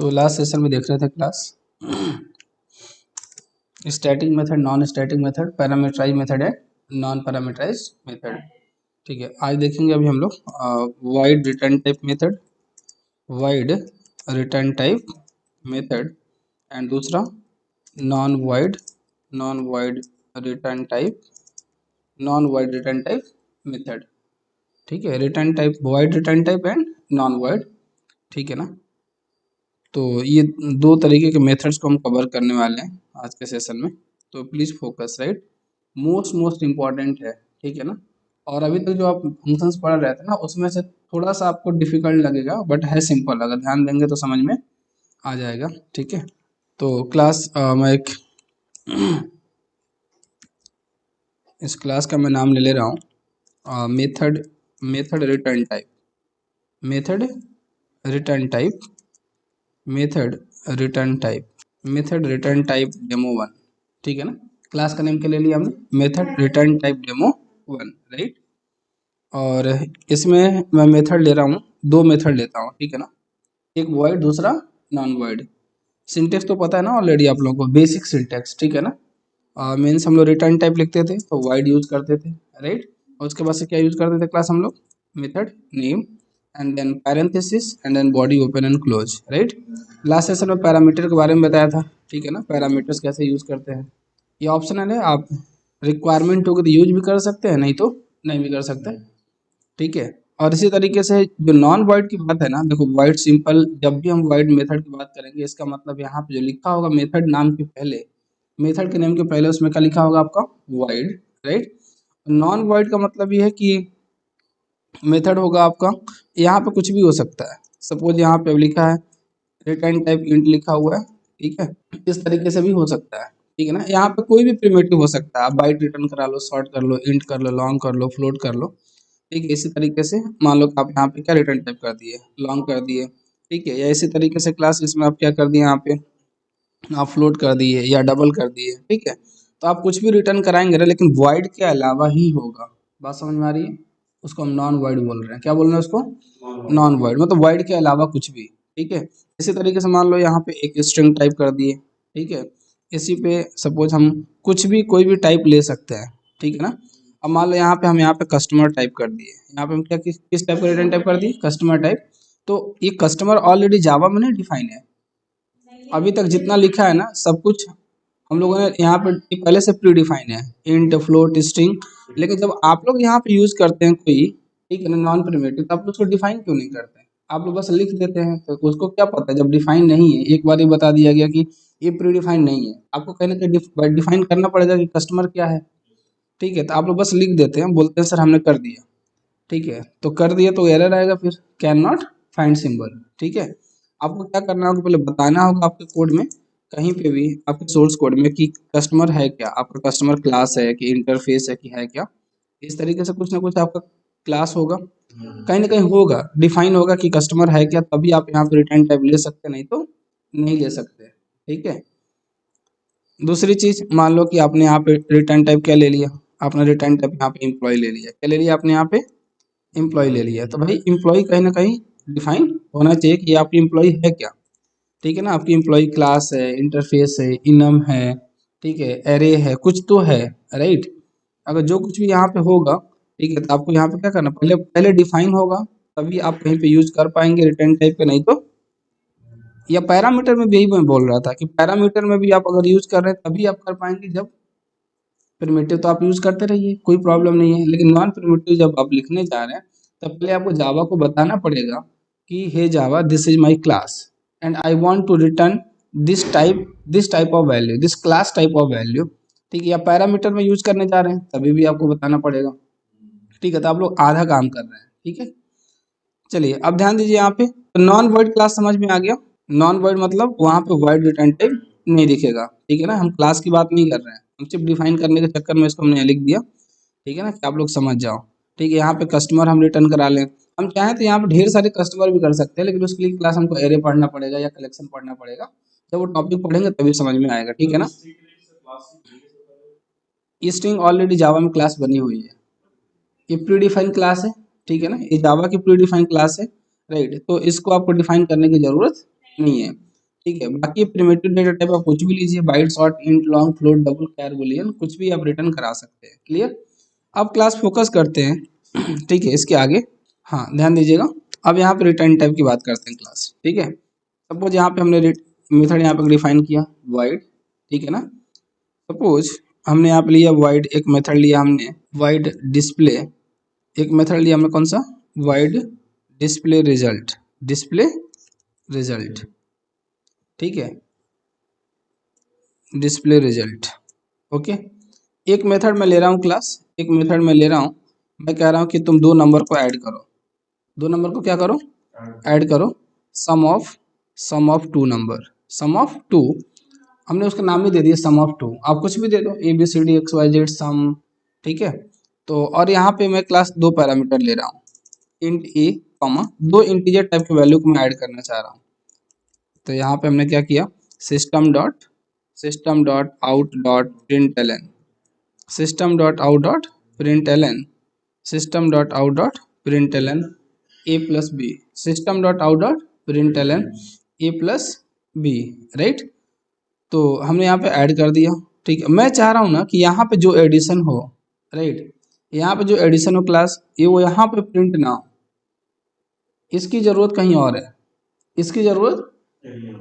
तो last session में देख रहे थे class static method, non static method, parameterize method है, नॉन पैरामीटराइज मेथड। ठीक है, आज देखेंगे अभी हम लोग void return type method, void return type method and दूसरा non void return type, non void return type method. ठीक है, return type void return type and non void. ठीक है ना, तो ये दो तरीके के मेथड्स को हम कवर करने वाले हैं आज के सेशन में। तो please focus, right, most important है। ठीक है ना, और अभी तक जो आप फंक्शंस पढ़ रहे थे ना उसमें से थोड़ा सा आपको डिफिकल्ट लगेगा बट है सिंपल, अगर ध्यान देंगे तो समझ में आ जाएगा। ठीक है, तो क्लास मैं एक इस क्लास का मैं नाम ले रहा हूँ method return type, method return type, method return type demo 1। ठीक है ना, क्लास का नेम क्या ले लिया हमने, method return type demo 1, right. और इसमें मैं मेथड ले रहा हूँ, दो मेथड लेता हूँ। ठीक है ना, एक वाइड दूसरा नॉन वाइड। सिंटेक्स तो पता है ना ऑलरेडी आप लोगों को, बेसिक सिंटेक्स। ठीक है ना, मीन्स हम लोग रिटर्न टाइप लिखते थे तो वाइड यूज करते थे, राइट। और उसके बाद से क्या यूज करते थे क्लास हम लोग, method name and then parenthesis and then body open and close, right. Last session में पैरामीटर के बारे में बताया था। ठीक है ना, पैरामीटर्स कैसे यूज करते हैं, ये ऑप्शनल है, आप रिक्वायरमेंट होगी तो यूज भी कर सकते हैं, नहीं तो नहीं भी कर सकते। ठीक है, और इसी तरीके से जो नॉन वाइड की बात है ना, देखो वाइड सिंपल, जब भी हम वाइड मेथड की बात करेंगे इसका मतलब यहाँ पे जो लिखा होगा मेथड नाम के पहले, मेथड के नेम के पहले उसमें क्या लिखा होगा आपका, वाइड, राइट। नॉन वाइड का मतलब ये है कि मेथड होगा आपका, यहाँ पे कुछ भी हो सकता है। सपोज यहाँ पे लिखा है रिटर्न टाइप इंट लिखा हुआ है, ठीक है, इस तरीके से भी हो सकता है। ठीक है ना, यहाँ पे कोई भी प्रिमिटिव हो सकता है, आप बाइट रिटर्न करा लो, शॉर्ट कर लो, इंट कर लो, लॉन्ग कर लो, फ्लोट कर लो। ठीक है, इसी तरीके से मान लो कि आप यहाँ पे क्या रिटर्न टाइप कर दिए, लॉन्ग कर दिए। ठीक है, या इसी तरीके से क्लास इसमें आप क्या कर दिए, यहाँ पे आप फ्लोट कर दिए या डबल कर दिए। ठीक है, तो आप कुछ भी रिटर्न कराएंगे ना, लेकिन वाइड के अलावा ही होगा। बात समझ में आ रही है, उसको हम नॉन वाइड बोल रहे हैं। क्या बोल रहे हैं उसको, नॉन वाइड, मतलब वाइड के अलावा कुछ भी। ठीक है, इसी तरीके से मान लो यहाँ पे एक स्ट्रिंग टाइप कर दिए। ठीक है, इसी पे सपोज हम कुछ भी कोई भी टाइप ले सकते हैं। ठीक है ना, अब मान लो हम यहाँ पे कस्टमर टाइप कर दिए, यहाँ पे हम क्या किस टाइप का रिटर्न टाइप कर दिए, कस्टमर टाइप। तो ये कस्टमर ऑलरेडी जावा में नहीं डिफाइन है, अभी तक जितना लिखा है ना सब कुछ हम लोगों ने यहाँ पे पहले से प्री डिफाइन है, इंट, फ्लोट, स्ट्रिंग। लेकिन जब आप लोग यहाँ पे यूज करते हैं कोई, ठीक है ना, नॉन प्रिमिटिव, तो आप लोग उसको डिफाइन क्यों नहीं करते हैं, आप लोग बस लिख देते हैं। तो उसको क्या पता है, जब डिफाइन नहीं है, एक बार ही बता दिया गया कि ये प्री डिफाइन नहीं है, आपको कहीं ना कहीं डिफाइन करना पड़ेगा कि कस्टमर क्या है। ठीक है, तो आप लोग बस लिख देते हैं, बोलते हैं सर हमने कर दिया। ठीक है, तो कर दिए तो एरर आएगा, फिर कैन नॉट फाइंड सिंबल। ठीक है, आपको क्या करना होगा, पहले बताना होगा आपके कोड में, कहीं पे भी आपके सोर्स कोड में, कि कस्टमर है क्या, आपका कस्टमर क्लास है कि इंटरफेस है कि है क्या। इस तरीके से कुछ ना कुछ आपका क्लास होगा, कहीं ना कहीं होगा, डिफाइन होगा कि कस्टमर है क्या, तभी आप यहाँ पे रिटर्न टाइप ले सकते, नहीं तो नहीं ले सकते। ठीक है, दूसरी चीज, मान लो कि आपने यहाँ पे रिटर्न टाइप क्या ले लिया, आपने रिटर्न टाइप यहाँ पे एम्प्लॉय ले लिया, क्या ले लिया आपने यहाँ पे, एम्प्लॉय ले लिया। तो भाई एम्प्लॉय कहीं ना कहीं डिफाइन होना चाहिए कि आपकी एम्प्लॉय है क्या। ठीक है ना, आपकी एम्प्लॉय क्लास है, इंटरफेस है, इनम है, ठीक है, एरे है, कुछ तो है, राइट। अगर जो कुछ भी यहाँ पे होगा, ठीक है, तो आपको यहाँ पे क्या करना, पहले पहले डिफाइन होगा, तभी आप कहीं पे यूज कर पाएंगे रिटर्न टाइप पे, नहीं तो। या पैरामीटर में भी यही मैं बोल रहा था कि पैरामीटर में भी आप अगर यूज कर रहे हैं तभी आप कर पाएंगे, जब प्रिमिटिव तो आप यूज करते रहिए, कोई प्रॉब्लम नहीं है। लेकिन नॉन प्रिमिटिव जब आप लिखने जा रहे हैं, तब पहले आपको जावा को बताना पड़ेगा कि hey Java, this is my class and I want to return this type of value, this class type of value. ठीक है, या पैरामीटर में यूज करने जा रहे हैं तभी भी आपको बताना पड़ेगा। ठीक है, तो आप लोग आधा काम कर रहे हैं। ठीक है, चलिए अब ध्यान दीजिए यहाँ पे, तो नॉन वर्ड क्लास समझ में आ गया। नॉन वर्ड मतलब वहाँ पे वर्ड रिटर्न टाइप नहीं दिखेगा। ठीक है ना, हम क्लास की बात नहीं कर रहे हैं, हम सिर्फ डिफाइन करने के चक्कर में इसको हमने लिख दिया। ठीक है ना, कि आप लोग समझ जाओ। ठीक है, यहाँ पे कस्टमर हम रिटर्न करा लें, हम चाहें तो यहाँ पे ढेर सारे कस्टमर भी कर सकते हैं, लेकिन उसके लिए क्लास हमको एरे पढ़ना पड़ेगा या कलेक्शन पढ़ना पड़ेगा। जब वो टॉपिक पढ़ेंगे तभी समझ में आएगा। ठीक है ना, स्ट्रिंग ऑलरेडी जावा में क्लास बनी हुई है, ये प्री डिफाइन क्लास है। ठीक है ना, ये जावा की प्री डिफाइन क्लास है, राइट। तो इसको आपको डिफाइन करने की जरूरत नहीं है। ठीक है। बाकी प्रिमिटिव डेटा टाइप आप कुछ भी लीजिए, byte, short, int, long, float, double, char, boolean, कुछ भी आप रिटर्न करा सकते हैं। क्लियर। अब क्लास फोकस करते हैं ठीक है इसके आगे। हाँ ध्यान दीजिएगा। अब यहाँ पे रिटर्न टाइप की बात करते हैं क्लास। ठीक है, सपोज यहाँ पे हमने मेथड यहाँ पे डिफाइन किया वाइड, ठीक है ना। सपोज हमने यहाँ पे लिया वाइड, एक मेथड लिया हमने वाइड डिस्प्ले, एक मेथड लिया हमने कौन सा, wide display result, display result, ठीक है, डिस्प्ले रिजल्ट। ओके, एक मेथड मैं ले रहा हूँ क्लास, एक मेथड मैं ले रहा हूँ, मैं कह रहा हूँ कि तुम दो नंबर को ऐड करो, दो नंबर को क्या करो, ऐड करो, sum of two number, sum of two, हमने उसका नाम ही दे दिया सम ऑफ टू, आप कुछ भी दे दो A B C D X Y Z sum, ठीक है। तो और यहाँ पे मैं क्लास दो पैरामीटर ले रहा हूँ, इंट ए कॉमा दो इंटीजर टाइप के वैल्यू को मैं ऐड करना चाह रहा हूँ। तो यहाँ पे हमने क्या किया, system dot out dot print ln, system dot out dot print ln, system dot out dot print ln A plus B, system dot out dot print ln A plus B, right. तो हमने यहाँ पे add कर दिया। ठीक है, मैं चाह रहा हूँ ना कि यहाँ पे जो एडिशन हो, राइट, यहाँ पे जो एडिशन हो क्लास, ये वो यहाँ पे प्रिंट ना हो, इसकी ज़रूरत कहीं और है, इसकी ज़रूरत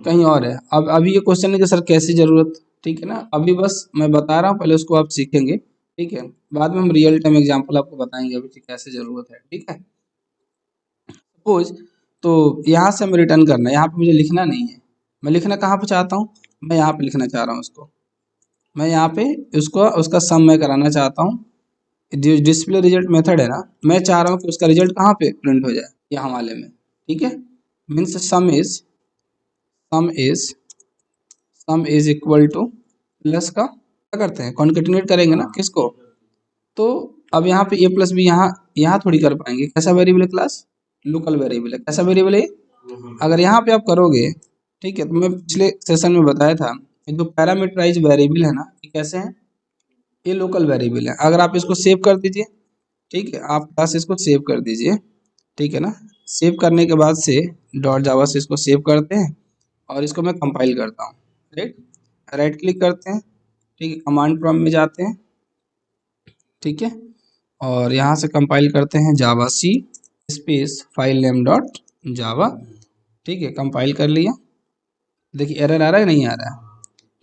कहीं और है। अब अभी ये क्वेश्चन है कि सर कैसी ज़रूरत, ठीक है ना, अभी बस मैं बता रहा हूँ, पहले उसको आप सीखेंगे, ठीक है, बाद में हम रियल टाइम एग्जांपल आपको बताएंगे अभी कि कैसे ज़रूरत है। ठीक है, सपोज तो यहाँ से हमें रिटर्न करना है, यहाँ पे मुझे लिखना नहीं है, मैं लिखना कहाँ पे चाहता हूँ, मैं यहाँ पे लिखना चाह रहा हूँ उसको, मैं यहाँ पे उसको उसका सम मैं कराना चाहता हूँ। जो डिस्प्ले रिजल्ट मेथड है ना, मैं चाह रहा हूँ कि उसका रिजल्ट कहाँ पे प्रिंट हो जाए, यहाँ वाले में, ठीक है। Means some is equal to plus का क्या करते हैं, कॉन्केटिनेट करेंगे ना किसको, तो अब यहाँ पे ए प्लस बी यहाँ थोड़ी कर पाएंगे, कैसा वेरिएबल है क्लास, लोकल वेरिएबल है, कैसा वेरिएबल है, अगर यहाँ पे आप करोगे, ठीक है, तो मैं पिछले सेशन में बताया था जो पैरामीटराइज वेरिएबल है ना, ये कैसे हैं, ये लोकल वेरिएबल है। अगर आप इसको सेव कर दीजिए, ठीक है, आप क्लास इसको सेव कर दीजिए, ठीक है ना, सेव करने के बाद से डॉट जावा से इसको सेव करते हैं और इसको मैं कंपाइल करता हूँ, राइट, राइट क्लिक करते हैं, ठीक है, कमांड प्रॉम्प्ट में जाते हैं, ठीक है, और यहाँ से कंपाइल करते हैं Java C space file name dot Java, ठीक है, कंपाइल कर लिया। देखिए एरर आ रहा है नहीं आ रहा है,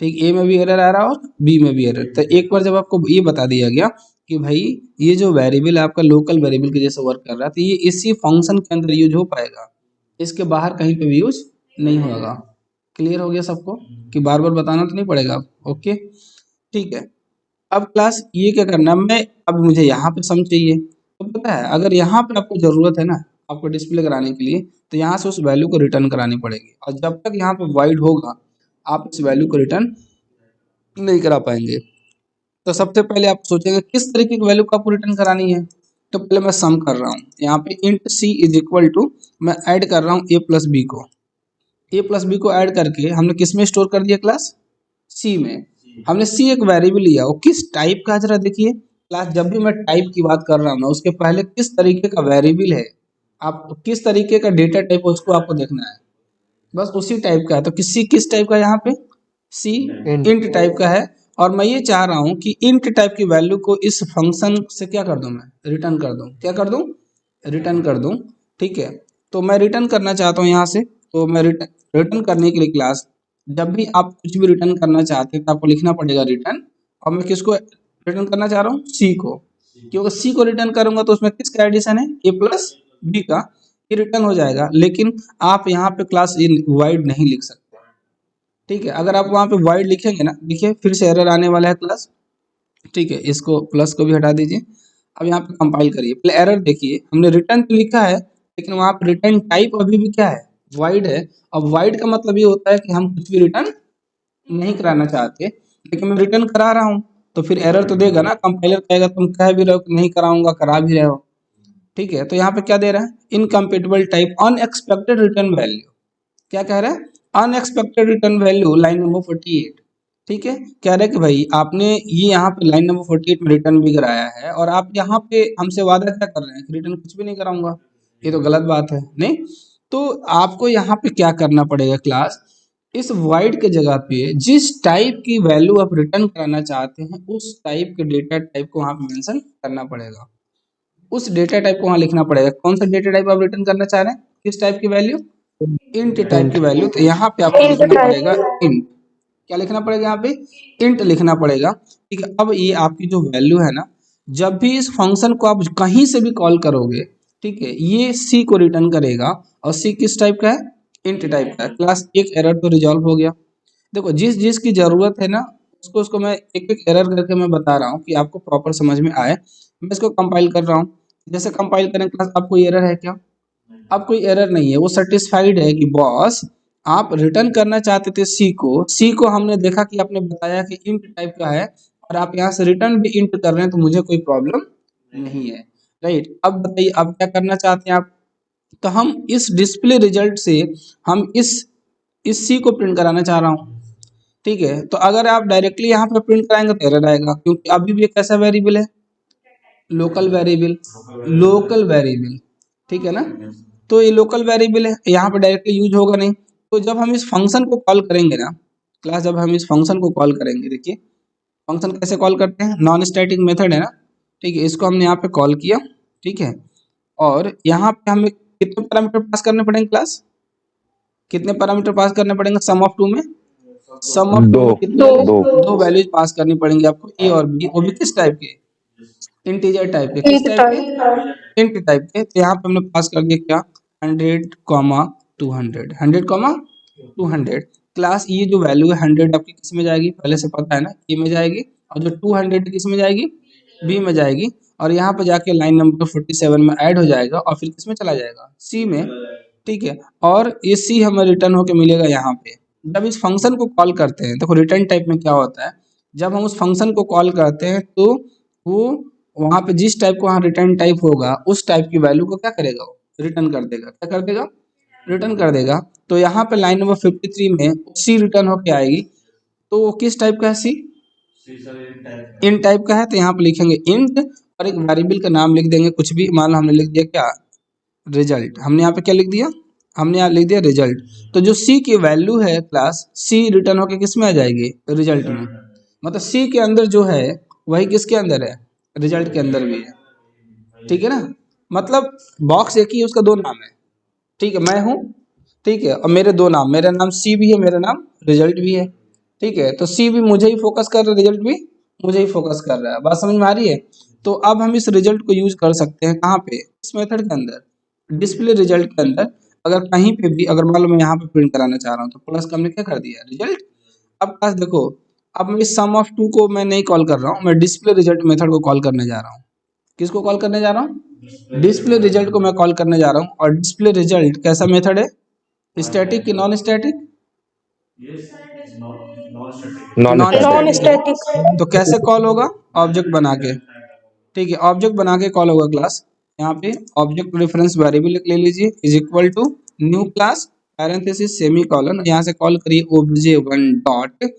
ठीक, ए में भी एरर आ रहा है और बी में भी एरर। तो एक बार जब आपको ये बता दिया गया कि भाई ये जो वेरिएबल है आपका लोकल वेरिएबल के जैसे वर्क कर रहा है, तो ये इसी फंक्शन के अंदर यूज हो पाएगा, इसके बाहर कहीं पे भी यूज नहीं होगा। क्लियर हो गया सबको कि बार बार बताना तो नहीं पड़ेगा। ओके, ठीक है। अब क्लास ये क्या करना है, मैं अब मुझे यहाँ पे सम चाहिए, तो पता है अगर यहाँ पे आपको ज़रूरत है ना आपको डिस्प्ले कराने के लिए, तो यहाँ से उस वैल्यू को रिटर्न करानी पड़ेगी, और जब तक यहाँ पे वाइड होगा आप इस वैल्यू को रिटर्न नहीं करा पाएंगे। तो सबसे पहले आप सोचेंगे किस तरीके की वैल्यू को आपको रिटर्न करानी है, तो पहले मैं सम कर रहा हूँ यहाँ पे int c is equal to, मैं ऐड कर रहा हूँ ए प्लस बी को, ए प्लस बी को ऐड करके हमने किस में स्टोर कर दिया क्लास, सी में। हमने सी एक वेरिएबल लिया, वो किस टाइप का, जरा देखिए क्लास, जब भी मैं टाइप की बात कर रहा हूँ ना उसके पहले किस तरीके का वेरिएबल है, आप किस तरीके का डेटा टाइप है उसको आपको देखना है, बस उसी टाइप का है। तो किसी किस टाइप का यहाँ पे सी इंट टाइप का है, और मैं ये चाह रहा हूँ कि इंट टाइप की वैल्यू को इस फंक्शन से क्या कर दूं, मैं रिटर्न कर दूं, क्या कर दूं, रिटर्न कर दूं, ठीक है। तो मैं रिटर्न करना चाहता हूँ यहाँ से, तो मैं रिटर्न करने के लिए क्लास, जब भी आप कुछ भी रिटर्न करना चाहते हैं तो आपको लिखना पड़ेगा रिटर्न, और मैं किसको रिटर्न करना चाह रहा हूँ, सी को, क्योंकि सी को रिटर्न करूंगा तो उसमें किसका एडिशन है, ए प्लस बी का, ये रिटर्न हो जाएगा। लेकिन आप यहाँ पे क्लास वाइड नहीं लिख सकते, ठीक है, अगर आप वहाँ पे वाइड लिखेंगे ना, देखिए फिर से एरर आने वाला है क्लास, ठीक है, इसको प्लस को भी हटा दीजिए। अब यहाँ पे कंपाइल करिए, पहले एरर देखिए, हमने रिटर्न तो लिखा है लेकिन वहाँ पे रिटर्न टाइप अभी भी क्या है, वाइड है। अब वाइड का मतलब ये होता है कि हम कुछ भी रिटर्न नहीं कराना चाहते, लेकिन मैं रिटर्न करा रहा हूँ, तो फिर एरर तो देगा ना, कंपाइलर कहेगा तुम कह भी रहे हो कि नहीं कराऊंगा, करा भी रहे हो, ठीक है। तो यहाँ पे क्या दे रहा है, incompatible type unexpected return value, क्या कह रहा है, unexpected return value line number 48, ठीक है, कह रहा है कि भाई आपने ये यहाँ पे लाइन नंबर 48 में रिटर्न भी कराया है और आप यहाँ पे हमसे वादा क्या कर रहे हैं कि रिटर्न कुछ भी नहीं कराऊंगा, ये तो गलत बात है नहीं। तो आपको यहाँ पे क्या करना पड़ेगा क्लास, इस void के जगह पे जिस टाइप की वैल्यू आप रिटर्न कराना चाहते हैं उस टाइप के डेटा टाइप को वहाँ पे मेंशन करना पड़ेगा, उस डेटा टाइप को वहाँ लिखना पड़ेगा। कौन सा डेटा टाइप आप रिटर्न करना चाह रहे हैं, किस टाइप की वैल्यू, इंट टाइप की इंट वैल्यू। तो यहाँ पे आपको इंट लिखना टाइप। पड़ेगा इंट, क्या लिखना पड़ेगा यहाँ पे, इंट लिखना पड़ेगा। ठीक है, अब ये आपकी जो वैल्यू है ना, जब भी इस फंक्शन को आप कहीं से भी कॉल करोगे, ठीक है, ये सी को रिटर्न करेगा। और सी किस टाइप का है, इंट टाइप का है। क्लास एक एरर तो रिजॉल्व हो गया। देखो जिस जिस की जरूरत है ना उसको उसको मैं एक एक एरर करके मैं बता रहा हूँ कि आपको प्रॉपर समझ में आए। मैं इसको कंपाइल कर रहा हूँ, जैसे कंपाइल करें क्लास, आपको एरर है क्या, अब कोई एरर नहीं है, वो सेटिस्फाइड है कि बॉस आप रिटर्न करना चाहते थे सी को हमने देखा कि आपने बताया कि इंट टाइप का है और आप यहाँ से रिटर्न भी इंट कर रहे हैं, तो मुझे कोई प्रॉब्लम नहीं है। राइट, अब बताइए आप क्या करना चाहते हैं आप, तो हम इस डिस्प्ले रिजल्ट से हम इस सी को प्रिंट कराना चाह रहा हूँ। ठीक है, तो अगर आप डायरेक्टली यहाँ पे प्रिंट कराएंगे तो एरर आएगा, क्योंकि अभी भी एक ऐसा वेरिएबल है, लोकल वेरिएबल, लोकल वेरिएबल, ठीक है ना। तो ये लोकल वेरिएबल है, यहाँ पे डायरेक्टली यूज होगा नहीं। तो जब हम इस फंक्शन को कॉल करेंगे ना क्लास, जब हम इस फंक्शन को कॉल करेंगे, देखिए फंक्शन कैसे कॉल करते हैं, नॉन स्टैटिक मेथड है ना। ठीक है, इसको हमने यहाँ पे कॉल किया। ठीक है, और यहाँ पे हमें कितने पैरामीटर पास करने पड़ेंगे क्लास, कितने पैरामीटर पास करने पड़ेंगे सम ऑफ टू में, सम ऑफ टू दो में कितनी दो। वैल्यूज, दो दो वैल्यूज पास करनी पड़ेंगी आपको, ए और बी। वो भी किस टाइप के, इंटीजर टाइप के, किस इंट टाइप के, टाइप। इंट टाइप के। तो यहाँ पे हमने पास कर दिया क्या, 100, 200, 100, क्लास ये जो वैल्यू है 100 आपकी किस में जाएगी, पहले से पता है ना, ए में जाएगी। और जो 200 किस में जाएगी, बी में जाएगी। और यहाँ पे जाके लाइन नंबर 47 में ऐड हो जाएगा और फिर किस में चला जाएगा, सी में। ठीक है, और ये सी हमें रिटर्न होके मिलेगा यहाँ पे। जब इस फंक्शन को कॉल करते हैं, देखो रिटर्न टाइप में क्या होता है, जब हम उस फंक्शन को कॉल करते हैं तो वो वहाँ पे जिस टाइप को वहाँ रिटर्न टाइप होगा उस टाइप की वैल्यू को क्या करेगा, वो रिटर्न कर देगा। क्या कर देगा, रिटर्न कर देगा। तो यहाँ पे लाइन नंबर 53 में सी रिटर्न होके आएगी। तो वो किस टाइप का है, सी इन टाइप का है। तो यहाँ पे लिखेंगे इंट और एक वेरिएबल का नाम लिख देंगे कुछ भी, मान लो हमने लिख दिया क्या, रिजल्ट। हमने यहाँ पे क्या लिख दिया, हमने यहाँ लिख दिया रिजल्ट। तो जो सी की वैल्यू है क्लास, सी रिटर्न होके किस में आ जाएगी, रिजल्ट में। मतलब सी के अंदर जो है वही किसके अंदर है, रिजल्ट के अंदर भी है। ठीक है ना, मतलब बॉक्स एक ही है, उसका दो नाम है। ठीक है, मैं हूँ, ठीक है, और मेरे दो नाम, मेरा नाम सी भी है, मेरा नाम रिजल्ट भी है। ठीक है, तो सी भी मुझे ही फोकस कर रहा है, रिजल्ट भी मुझे ही फोकस कर रहा है। बात समझ में आ रही है। तो अब हम इस रिजल्ट को यूज कर सकते हैं कहाँ पे, इस मेथड के अंदर, डिस्प्ले रिजल्ट के अंदर। अगर कहीं पे भी, अगर मान लो मैं यहाँ पे प्रिंट कराना चाह रहा हूँ, तो प्लस का हमने क्या कर दिया, रिजल्ट। अब पास देखो, अब मैं सम ऑफ टू को मैं नहीं कॉल कर रहा हूँ, मैं डिस्प्ले रिजल्ट मेथड को कॉल करने जा रहा हूँ। किसको कॉल करने जा रहा हूँ, डिस्प्ले रिजल्ट को मैं कॉल करने जा रहा हूँ। और डिस्प्ले रिजल्ट कैसा मेथड है, स्टैटिक की non static, non non non static static. Static. है। तो कैसे कॉल होगा, ऑब्जेक्ट बना के। ठीक है, ऑब्जेक्ट बना के कॉल होगा क्लास। यहाँ पे ऑब्जेक्ट रेफरेंस वेरिएबल ले लीजिए, is equal to new class parenthesis semicolon, यहाँ से कॉल करिए obj1 डॉट,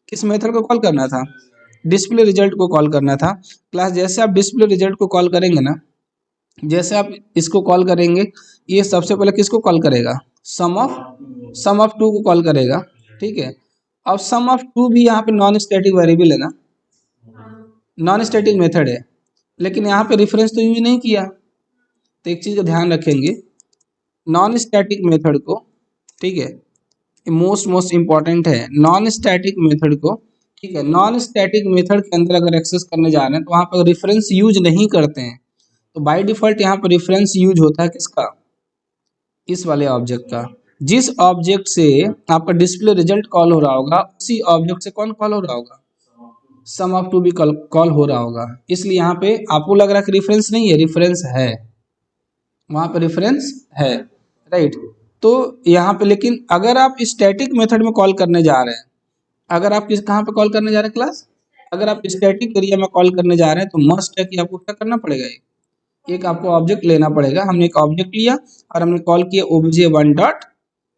किस मेथड को कॉल करना था, डिस्प्ले रिजल्ट को कॉल करना था। क्लास जैसे आप डिस्प्ले रिजल्ट को कॉल करेंगे ना, जैसे आप इसको कॉल करेंगे, ये सबसे पहले किसको कॉल करेगा, सम ऑफ टू को कॉल करेगा। ठीक है, अब सम ऑफ टू भी यहाँ पे नॉन स्टैटिक वेरिएबल है ना, नॉन स्टैटिक मेथड है, लेकिन यहाँ पे रेफरेंस तो यूज नहीं किया। तो एक चीज़ का ध्यान रखेंगे, नॉन स्टैटिक मेथड को, ठीक है, मोस्ट मोस्ट इम्पॉर्टेंट है नॉन स्टैटिक मेथड को। ठीक है, नॉन स्टैटिक मेथड के अंदर अगर एक्सेस करने जा रहे हैं तो वहाँ पर रेफरेंस यूज नहीं करते हैं। तो बाय डिफॉल्ट यहाँ पर रेफरेंस यूज होता है किसका, इस वाले ऑब्जेक्ट का। जिस ऑब्जेक्ट से आपका डिस्प्ले रिजल्ट कॉल हो रहा होगा, उसी ऑब्जेक्ट से कौन कॉल हो रहा होगा, सम ऑफ टू भी कॉल हो रहा होगा। इसलिए यहाँ पे आपको लग रहा है कि रेफरेंस नहीं है, रेफरेंस है, वहाँ पे रेफरेंस है। राइट, तो यहाँ पे लेकिन अगर आप स्टैटिक मेथड में कॉल करने जा रहे हैं, अगर आप किस कहाँ पे कॉल करने जा रहे हैं क्लास, अगर आप स्टैटिक एरिया में कॉल करने जा रहे हैं तो मस्ट है कि आपको क्या करना पड़ेगा, एक आपको ऑब्जेक्ट लेना पड़ेगा। हमने एक ऑब्जेक्ट लिया और हमने कॉल किया obj1 dot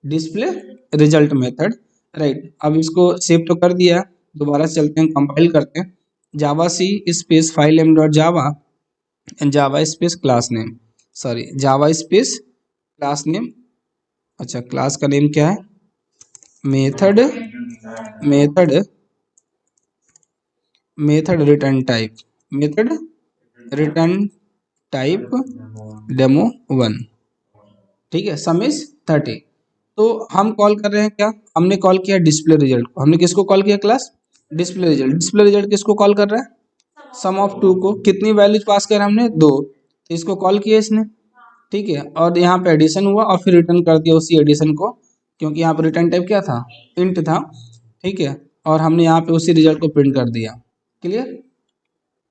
display result method. Right, अब इसको सेव तो कर दिया, दोबारा चलते हैं कंपाइल करते हैं, Java C space file M dot Java and Java space class name, Java space class name. अच्छा, क्लास का नेम क्या है, method method method return type method return type demo 1, ठीक है। Sum is 30। तो हम कॉल कर रहे हैं क्या, हमने कॉल किया डिस्प्ले रिजल्ट को। हमने किसको कॉल किया class, display result. Display result किसको कॉल कर रहा है, सम ऑफ टू को। कितनी वैल्यूज पास कर हमने, 2, तो इसको कॉल किया इसने, ठीक है। और यहाँ पे एडिशन हुआ और फिर रिटर्न कर दिया उसी एडिशन को, क्योंकि यहाँ पे रिटर्न टाइप क्या था, इंट था, ठीक है। और हमने यहाँ पे उसी रिजल्ट को प्रिंट कर दिया। क्लियर,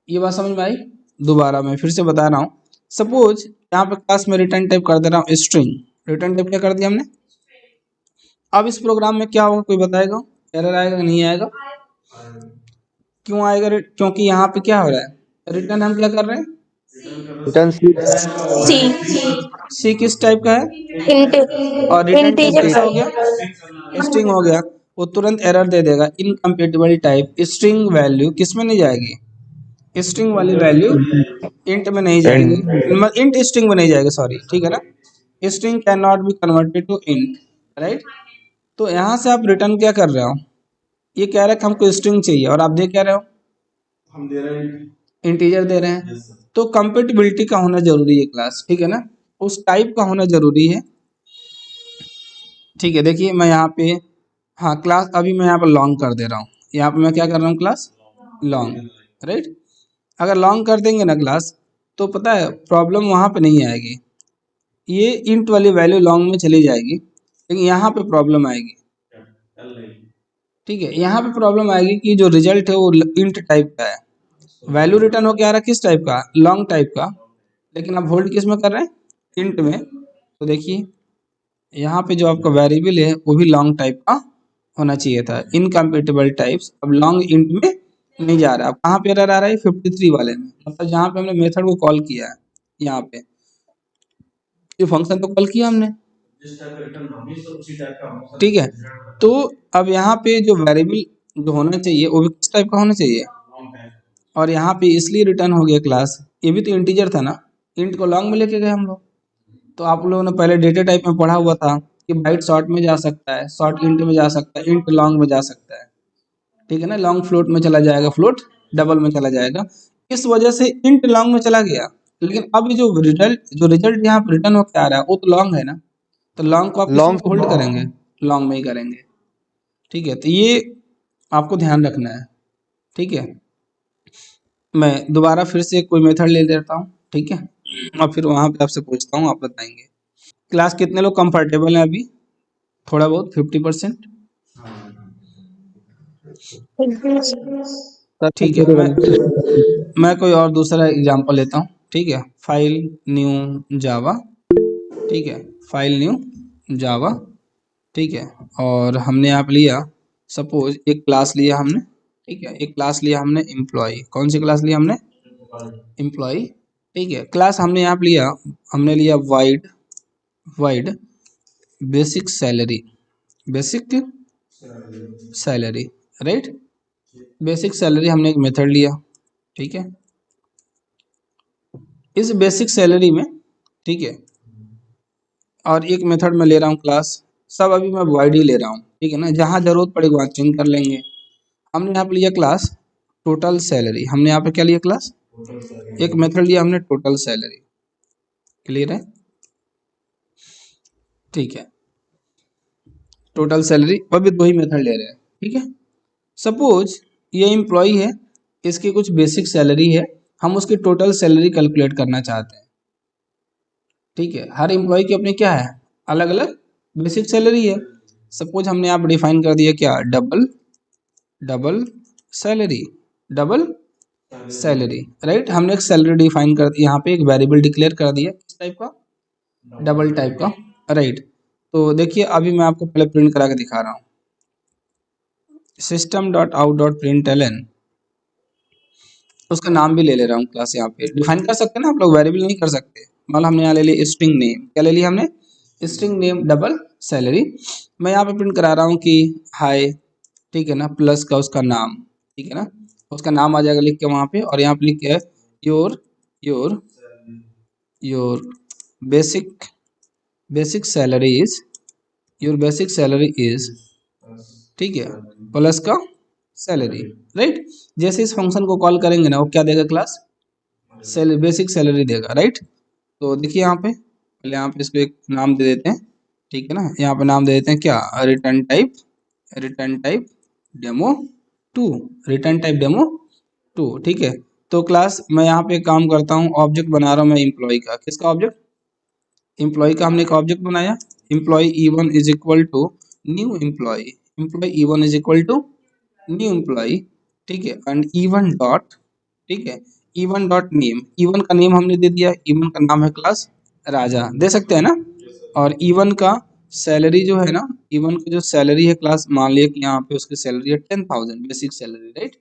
ये बात समझ में आई। दोबारा मैं फिर से बता रहा हूँ। सपोज यहाँ पे क्लास में रिटर्न टाइप कर दे रहा हूँ स्ट्रिंग। रिटर्न टाइप क्या कर दिया हमने। अब इस प्रोग्राम में क्या होगा, कोई बताएगा, एरर आएगा कि नहीं आएगा। क्यों आएगा, क्योंकि यहाँ पे क्या हो रहा है, रिटर्न हम क्या कर रहे हैं, रिटर्न सी सी किस टाइप का है, और रिटर्न टाइप इंटीजर कैसा हो गया, स्ट्रिंग हो गया। वो तुरंत एरर दे देगा, इनकम्पेटिबल टाइप। स्ट्रिंग वैल्यू किस में नहीं जाएगी, स्ट्रिंग वाली वैल्यू इंट में नहीं जाएगी, इंट स्ट्रिंग में नहीं जाएगी, सॉरी, ठीक है ना। String can not be converted to int, right. तो यहाँ से आप रिटर्न क्या कर रहे हो, ये कह रहा है कि हमको स्ट्रिंग चाहिए, और आप दे क्या रहे हो, हम दे रहे हैं इंटीजर दे रहे हैं। तो कंपेटिबिलिटी का होना जरूरी है क्लास, ठीक है ना, उस टाइप का होना जरूरी है, ठीक है। देखिए मैं यहाँ पे, हाँ क्लास अभी मैं यहाँ पर लॉन्ग कर दे रहा हूँ। यहाँ पे मैं क्या कर रहा हूँ, क्लास लॉन्ग, राइट। अगर लॉन्ग कर देंगे ना क्लास, तो पता है प्रॉब्लम वहाँ पे नहीं आएगी, ये इंट वाली वैल्यू लॉन्ग में चली जाएगी, लेकिन यहाँ पे प्रॉब्लम आएगी, ठीक है। यहाँ पे प्रॉब्लम आएगी कि जो रिजल्ट है वो इंट टाइप का है, वैल्यू रिटर्न हो के आ रहा है किस टाइप का, लॉन्ग टाइप का, लेकिन आप होल्ड किस में कर रहे हैं, इंट में। तो देखिए यहाँ पे जो आपका वेरिएबल है वो भी लॉन्ग टाइप का होना चाहिए था, इनकम्पेटिबल टाइप्स। अब लॉन्ग इंट में नहीं जा रहा। अब कहाँ पे एरर आ रहा है, 53 वाले में, मतलब जहाँ पे हमने मेथड को कॉल किया है, यहाँ पे ये फंक्शन तो कॉल किया हमने, ठीक है। तो अब यहाँ पे जो वेरिएबल जो होना चाहिए वो भी किस टाइप का होना चाहिए, और यहाँ पे इसलिए रिटर्न हो गया क्लास, ये भी तो इंटीजर था ना, इंट को लॉन्ग में लेके गए हम लोग। तो आप लोगों ने पहले डेटा टाइप में पढ़ा हुआ था कि बाइट शॉर्ट में जा सकता है, शॉर्ट इंट में जा सकता है, इंट लॉन्ग में जा सकता है, ठीक है ना। लॉन्ग फ्लोट में चला जाएगा, फ्लोट डबल में चला जाएगा, इस वजह से इंट लॉन्ग में चला गया। लेकिन अब जो रिजल्ट यहाँ पर रिटर्न होकर आ रहा है वो तो लॉन्ग है ना, तो लॉन्ग को आप किस में लॉन्ग होल्ड करेंगे, लॉन्ग में ही करेंगे, ठीक है। तो ये आपको ध्यान रखना है, ठीक है। मैं दोबारा फिर से कोई मेथड ले लेता हूँ, ठीक है, और फिर वहाँ पे आपसे पूछता हूँ, आप बताएंगे। क्लास कितने लोग कंफर्टेबल हैं अभी, थोड़ा बहुत 50%, ठीक है। मैं कोई और दूसरा एग्जांपल लेता हूँ, ठीक है। फाइल न्यू जावा, ठीक है, फाइल न्यू जावा, ठीक है। और हमने यहाँ पे लिया, सपोज एक क्लास लिया हमने, ठीक है, एक क्लास लिया हमने एम्प्लॉय। कौन सी क्लास लिया हमने, एम्प्लॉय, ठीक है। क्लास हमने यहाँ पे लिया, हमने लिया wide wide basic salary, basic salary, right. Basic salary हमने एक मेथड लिया, ठीक है। इस बेसिक सैलरी में, ठीक है, और एक मेथड में ले रहा हूँ क्लास, सब अभी मैं वाइड ही ले रहा हूँ, ठीक है ना, जहाँ जरूरत पड़ेगी वहाँ चेंज कर लेंगे। हमने यहाँ पे लिया क्लास टोटल सैलरी, हमने यहाँ पे क्या लिया क्लास, एक मेथड लिया हमने टोटल सैलरी, क्लियर है, ठीक है। टोटल सैलरी, और भी 2 ही मेथड ले रहे हैं, ठीक है। सपोज ये एम्प्लॉय है, इसकी कुछ बेसिक सैलरी है, हम उसकी टोटल सैलरी कैलकुलेट करना चाहते हैं, ठीक है। हर एम्प्लॉय की अपनी क्या है, अलग अलग बेसिक सैलरी है। सपोज हमने यहाँ पर डिफाइन कर दिया क्या, double double salary, double salary, right. हमने एक सैलरी डिफाइन कर दी, यहाँ पे एक वेरिएबल डिक्लेयर कर दिया, किस टाइप का, डबल टाइप का, राइट। तो देखिए अभी मैं आपको पहले प्रिंट करा के दिखा रहा हूँ, system dot out dot print L N, उसका नाम भी ले ले रहा हूँ क्लास। यहाँ पे डिफाइन कर सकते हैं ना आप लोग, वेरिएबल नहीं कर सकते। मतलब हमने यहाँ ले लिया स्ट्रिंग नेम, क्या ले लिया हमने, स्ट्रिंग नेम डबल सैलरी। मैं यहाँ पे प्रिंट करा रहा हूँ कि हाय, ठीक है ना, प्लस का उसका नाम, ठीक है ना, उसका नाम आ जाएगा लिख के वहाँ पे, और यहाँ पे लिख के your your your basic basic salary is, your basic salary is ठीक है, प्लस का सैलरी, राइट। जैसे इस फंक्शन को कॉल करेंगे ना, वो क्या देगा क्लास, सैलरी, बेसिक सैलरी देगा, राइट। तो देखिए यहाँ पे, पहले यहाँ पे इसको एक नाम दे देते हैं, ठीक है ना। यहाँ पे नाम दे देते हैं क्या, return type, return type demo two, return type demo two, ठीक है। तो क्लास मैं यहाँ पे काम करता हूँ, ऑब्जेक्ट बना रहा हूँ मैं इम्प्लॉय का, किसका ऑब्जेक्ट, इम्प्लॉय का हमने एक ऑब्जेक्ट बनाया, employee e one is equal to new employee, employee e one is equal to new employee, ठीक है, एंड ई1 डॉट, ठीक है, ई1 डॉट नेम, ई1 का नेम हमने दे दिया, ई1 का नाम है क्लास राजा, दे सकते हैं ना। और ई1 का सैलरी जो है ना, ई1 की जो सैलरी है क्लास, मान लिया कि यहाँ पे उसकी सैलरी है 10,000 basic salary, right.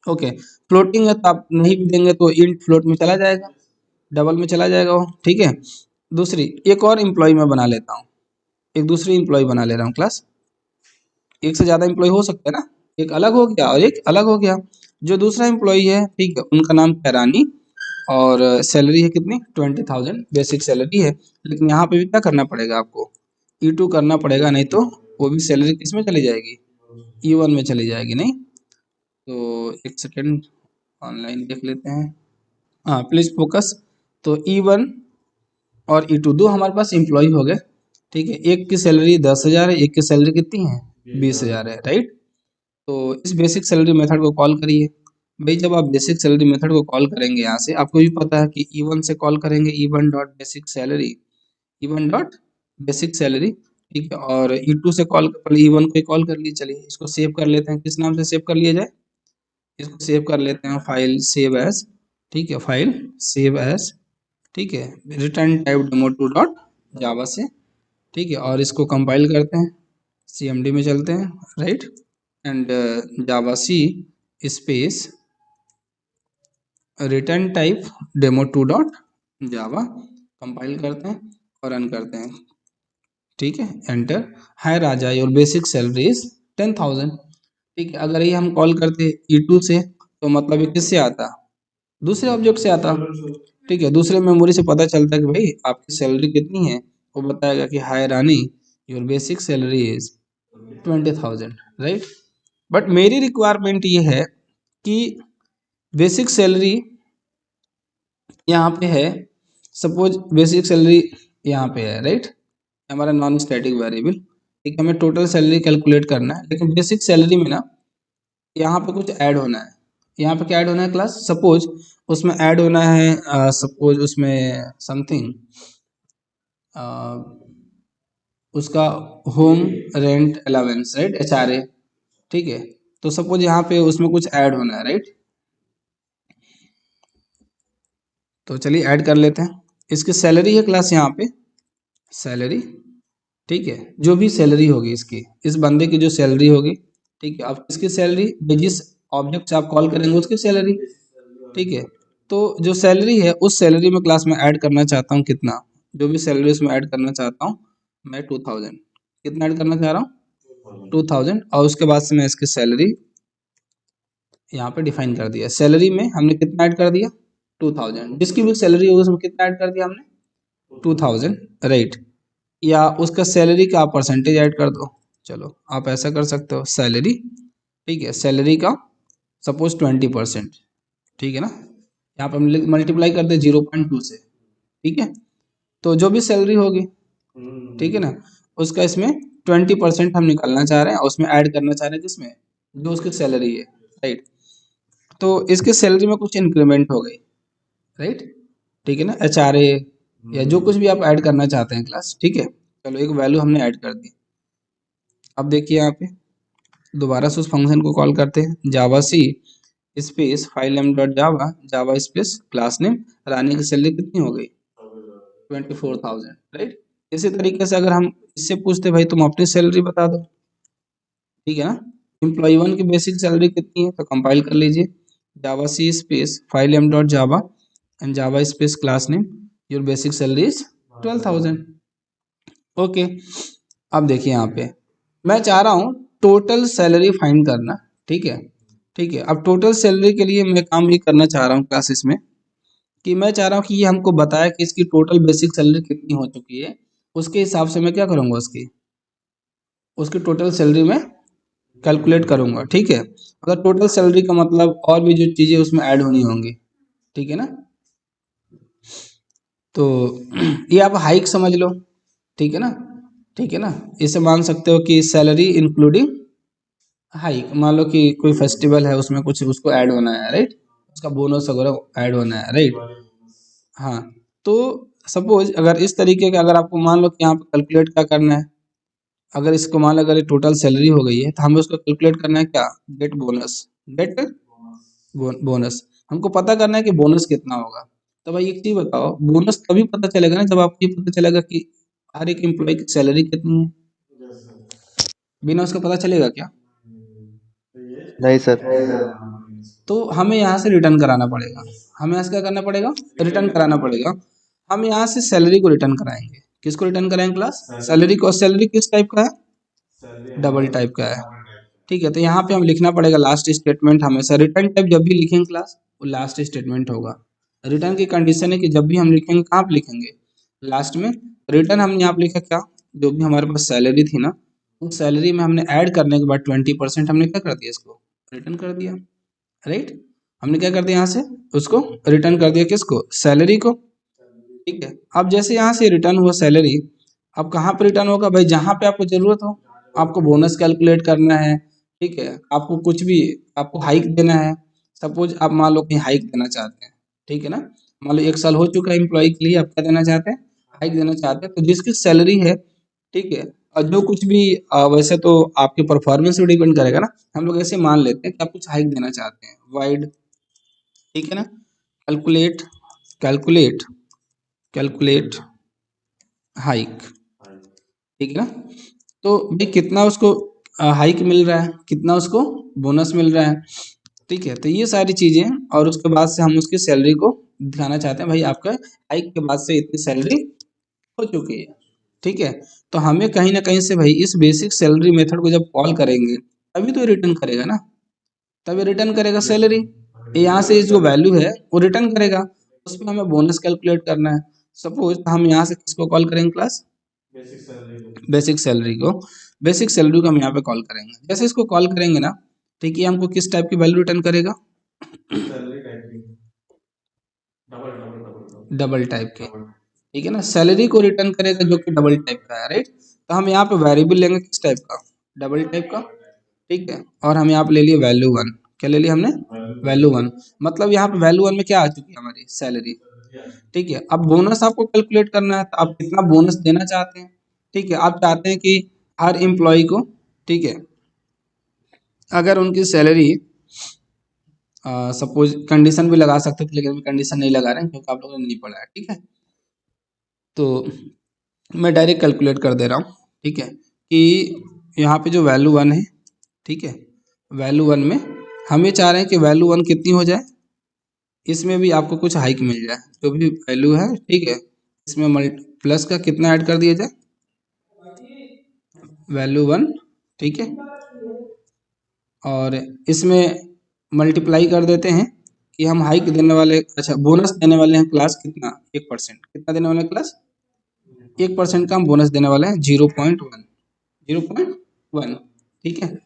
Okay, floating है तो आप नहीं भी देंगे तो इंट फ्लोट में चला जाएगा, डबल में चला जाएगा वो, ठीक है। दूसरी एक और एम्प्लॉय मैं बना लेता हूँ, एक दूसरी एम्प्लॉय बना ले रहा हूँ क्लास, एक से ज़्यादा एम्प्लॉय हो सकता है ना, एक अलग हो गया और एक अलग हो गया। जो दूसरा एम्प्लॉय है, ठीक है, उनका नाम है रानी, और सैलरी है कितनी, 20,000 बेसिक सैलरी है। लेकिन यहाँ पे भी क्या करना पड़ेगा आपको, E2 करना पड़ेगा, नहीं तो वो भी सैलरी किस में चली जाएगी, E1 में चली जाएगी, नहीं। तो एक सेकेंड ऑनलाइन देख लेते हैं, हाँ प्लीज फोकस। तो E1 और E2 दो हमारे पास एम्प्लॉय हो गए, ठीक है। एक की सैलरी 10,000 है, एक की सैलरी कितनी है, 20,000 है, राइट। तो इस बेसिक सैलरी मेथड को कॉल करिए। भाई जब आप बेसिक सैलरी मेथड को कॉल करेंगे, यहाँ से आपको भी पता है कि E1 से कॉल करेंगे, E1 dot basic salary, E1 dot basic salary, ठीक है। और E2 से कॉल, पहले E1 को कॉल कर लिए, चलिए इसको सेव कर लेते हैं, किस नाम से सेव कर लिया जाए, इसको सेव कर लेते हैं, फाइल सेव एज, ठीक है, फाइल सेव एज, ठीक है, return type demo two dot जावा से, ठीक है। और इसको कंपाइल करते हैं, CMD में चलते हैं, right, and Java C space return type demo two dot Java, compile करते हैं और रन करते हैं, ठीक है, enter. Hi Raja your basic salary is 10,000, ठीक है। अगर ये हम कॉल करते E2 से, तो मतलब ये किससे आता, दूसरे ऑब्जेक्ट से आता, ठीक है। दूसरे मेमोरी से पता चलता है कि भाई आपकी सैलरी कितनी है, वो बताएगा कि hi Rani your basic salary is 20,000, right. But मेरी रिक्वायरमेंट ये है कि बेसिक सैलरी यहाँ पे है, सपोज बेसिक सैलरी यहाँ पे है, राइट, हमारा नॉन स्टैटिक वेरिएबल, ठीक है। हमें टोटल सैलरी कैलकुलेट करना है, लेकिन बेसिक सैलरी में ना यहाँ पे कुछ ऐड होना है, यहाँ पे क्या ऐड होना है क्लास, सपोज उसमें ऐड होना है, सपोज उसमें समथिंग उसका home rent allowance, right, HRA, ठीक है। तो सपोज यहाँ पे उसमें कुछ ऐड होना है, राइट। तो चलिए ऐड कर लेते हैं, इसकी सैलरी है क्लास यहाँ पे सैलरी, ठीक है। जो भी सैलरी होगी इसकी, इस बंदे की जो सैलरी होगी, ठीक है। अब इसकी सैलरी जिस ऑब्जेक्ट से आप कॉल करेंगे उसकी सैलरी, ठीक है। तो जो सैलरी है उस सैलरी में क्लास में ऐड करना चाहता हूँ कितना, जो भी सैलरी उसमें ऐड करना चाहता हूँ मैं 2,000, कितना ऐड करना चाह रहा हूँ 2,000, और उसके बाद से मैं इसकी सैलरी यहाँ पे डिफाइन कर दिया, सैलरी में हमने कितना ऐड कर दिया 2,000, जिसकी भी सैलरी होगी उसमें कितना ऐड कर दिया हमने 2,000, राइट। या उसका सैलरी का आप परसेंटेज ऐड कर दो, चलो आप ऐसा कर सकते हो, सैलरी, ठीक है, सैलरी का सपोज 20%, ठीक है ना। यहाँ पे हम मल्टीप्लाई कर दे 0.2 से, ठीक है। तो जो भी सैलरी होगी, ठीक है ना, उसका इसमें 20% हम निकालना चाह रहे हैं और उसमें ऐड करना चाह रहे हैं किसमें, जो उसकी सैलरी है, राइट। तो इसके सैलरी में कुछ इंक्रीमेंट हो गई, राइट, ठीक है ना, HRA या जो कुछ भी आप ऐड करना चाहते हैं क्लास, ठीक है। चलो एक वैल्यू हमने ऐड कर दी। अब देखिए यहाँ पे दोबारा से उस फंक्शन को कॉल करते हैं, Java C space file M dot Java, Java space class name, Rani की सैलरी कितनी हो गई 24,000, राइट। इसी तरीके से अगर हम इससे पूछते भाई तुम अपनी सैलरी बता दो, ठीक है ना, एम्प्लॉय वन की बेसिक सैलरी कितनी है, तो कंपाइल कर लीजिए, Java C space file M dot Java and Java space class name, your basic salary is 12,000, okay. अब देखिए यहाँ पे मैं चाह रहा हूँ टोटल सैलरी फाइंड करना, ठीक है, ठीक है। अब टोटल सैलरी के लिए मैं काम ये करना चाह रहा हूँ क्लासेस में, कि मैं चाह रहा हूँ कि ये हमको बताया कि इसकी टोटल बेसिक सैलरी कितनी हो चुकी है, उसके हिसाब से मैं क्या करूँगा उसकी उसकी टोटल सैलरी में कैलकुलेट करूंगा, ठीक है। अगर टोटल सैलरी का मतलब और भी जो चीज़ें उसमें ऐड होनी होंगी, ठीक है ना। तो ये आप हाइक समझ लो, ठीक है ना, ठीक है ना। इसे मान सकते हो कि सैलरी इंक्लूडिंग हाइक। मान लो कि कोई फेस्टिवल है, उसमें कुछ उसको ऐड होना है, राइट, उसका बोनस वगैरह ऐड होना है, राइट। हाँ, तो सपोज अगर इस तरीके का, अगर आपको मान लो कि यहाँ पे कैलकुलेट क्या करना है, अगर इसको मान लो अगर ये टोटल सैलरी हो गई है तो हमें उसको कैलकुलेट करना है क्या, गेट बोनस, गेट बोनस। हमको पता करना है कि बोनस कितना होगा। तो भाई एक चीज बताओ, बोनस तभी पता चलेगा ना जब आपको ये पता चलेगा कि हर एक एम्प्लॉय की सैलरी कितनी है। बिना उसका पता चलेगा क्या? नहीं सर। तो हमें यहाँ से रिटर्न कराना पड़ेगा। हमें यहाँ से क्या करना पड़ेगा, रिटर्न कराना पड़ेगा। हम यहाँ से सैलरी को रिटर्न कराएंगे। किसको रिटर्न कराएंगे क्लास? सैलरी को। सैलरी किस टाइप का है? डबल टाइप का है, ठीक है। तो यहाँ पे हम लिखना पड़ेगा लास्ट स्टेटमेंट। हमेशा रिटर्न टाइप जब भी लिखेंगे क्लास, वो लास्ट स्टेटमेंट होगा। रिटर्न की कंडीशन है कि जब भी हम लिखेंगे कहाँ पे लिखेंगे, लास्ट में। रिटर्न हमने यहाँ पे लिखा क्या, जो भी हमारे पास सैलरी थी ना, उस सैलरी में हमने ऐड करने के बाद 20% हमने क्या कर दिया, इसको रिटर्न कर दिया, राइट। हमने क्या कर दिया, यहाँ से उसको रिटर्न कर दिया, किसको, सैलरी को, ठीक है। अब जैसे यहाँ से रिटर्न हुआ सैलरी, अब कहाँ पे रिटर्न होगा भाई, जहाँ पे आपको जरूरत हो। आपको बोनस कैलकुलेट करना है, ठीक है, आपको कुछ भी, आपको हाइक देना है। सपोज आप मान लो कहीं हाइक देना चाहते हैं, ठीक है ना। मान लो 1 साल हो चुका है एम्प्लॉय के लिए, आप क्या देना चाहते हैं, हाइक देना चाहते हैं। तो जिसकी सैलरी है, ठीक है, और जो कुछ भी वैसे तो आपके परफॉर्मेंस पे डिपेंड करेगा ना। हम लोग ऐसे मान लेते हैं कि आप कुछ हाइक देना चाहते हैं, वाइड, ठीक है ना। कैलकुलेट, कैलकुलेट, कैलकुलेट हाइक, ठीक है ना। तो भाई कितना उसको हाइक मिल रहा है, कितना उसको बोनस मिल रहा है, ठीक है। तो ये सारी चीजें, और उसके बाद से हम उसकी सैलरी को दिखाना चाहते हैं, भाई आपका हाइक के बाद से इतनी सैलरी हो चुकी है, ठीक है। तो हमें कहीं ना कहीं से भाई इस बेसिक सैलरी मेथड को जब कॉल करेंगे, तभी तो रिटर्न करेगा ना, तभी रिटर्न करेगा सैलरी। यहाँ से जो वैल्यू है वो रिटर्न करेगा, उसमें हमें बोनस कैलकुलेट करना है। सपोज हम यहाँ से किसको कॉल करेंगे क्लास, बेसिक सैलरी को। बेसिक सैलरी को हम यहाँ पे कॉल करेंगे। जैसे इसको कॉल करेंगे ना, ठीक है, हमको किस टाइप की वैल्यू रिटर्न करेगा, डबल टाइप की, ठीक है ना। सैलरी को रिटर्न करेगा जो कि डबल टाइप का है, राइट। तो हम यहाँ पे वेरिएबल लेंगे किस टाइप का, डबल टाइप का, ठीक है। और हम यहाँ पे ले लिए वैल्यू 1। क्या ले लिया हमने, वैल्यू 1। मतलब यहाँ पे वैल्यू 1 में क्या आ चुकी है, हमारी सैलरी, ठीक है। अब बोनस आपको कैलकुलेट करना है, तो आप कितना बोनस देना चाहते हैं, ठीक है। आप चाहते हैं कि हर एम्प्लॉय को, ठीक है, अगर उनकी सैलरी, सपोज कंडीशन भी लगा सकते थे, लेकिन कंडीशन नहीं लगा रहे हैं क्योंकि आप लोगों ने नहीं पढ़ा है, ठीक है। तो मैं डायरेक्ट कैलकुलेट कर दे रहा हूँ, ठीक है, कि यहाँ पे जो वैल्यू 1 है, ठीक है, वैल्यू 1 में हम ये चाह रहे हैं कि वैल्यू 1 कितनी हो जाए, इसमें भी आपको कुछ हाइक मिल जाए, जो भी वैल्यू है, ठीक है। इसमें प्लस का कितना ऐड कर दिया जाए, वैल्यू 1, ठीक है। और इसमें मल्टीप्लाई कर देते हैं कि हम हाइक देने वाले, अच्छा बोनस देने वाले हैं क्लास कितना, 1%। कितना देने वाले हैं क्लास, 1% का हम बोनस देने वाले हैं, 0.1, 0.1, ठीक है।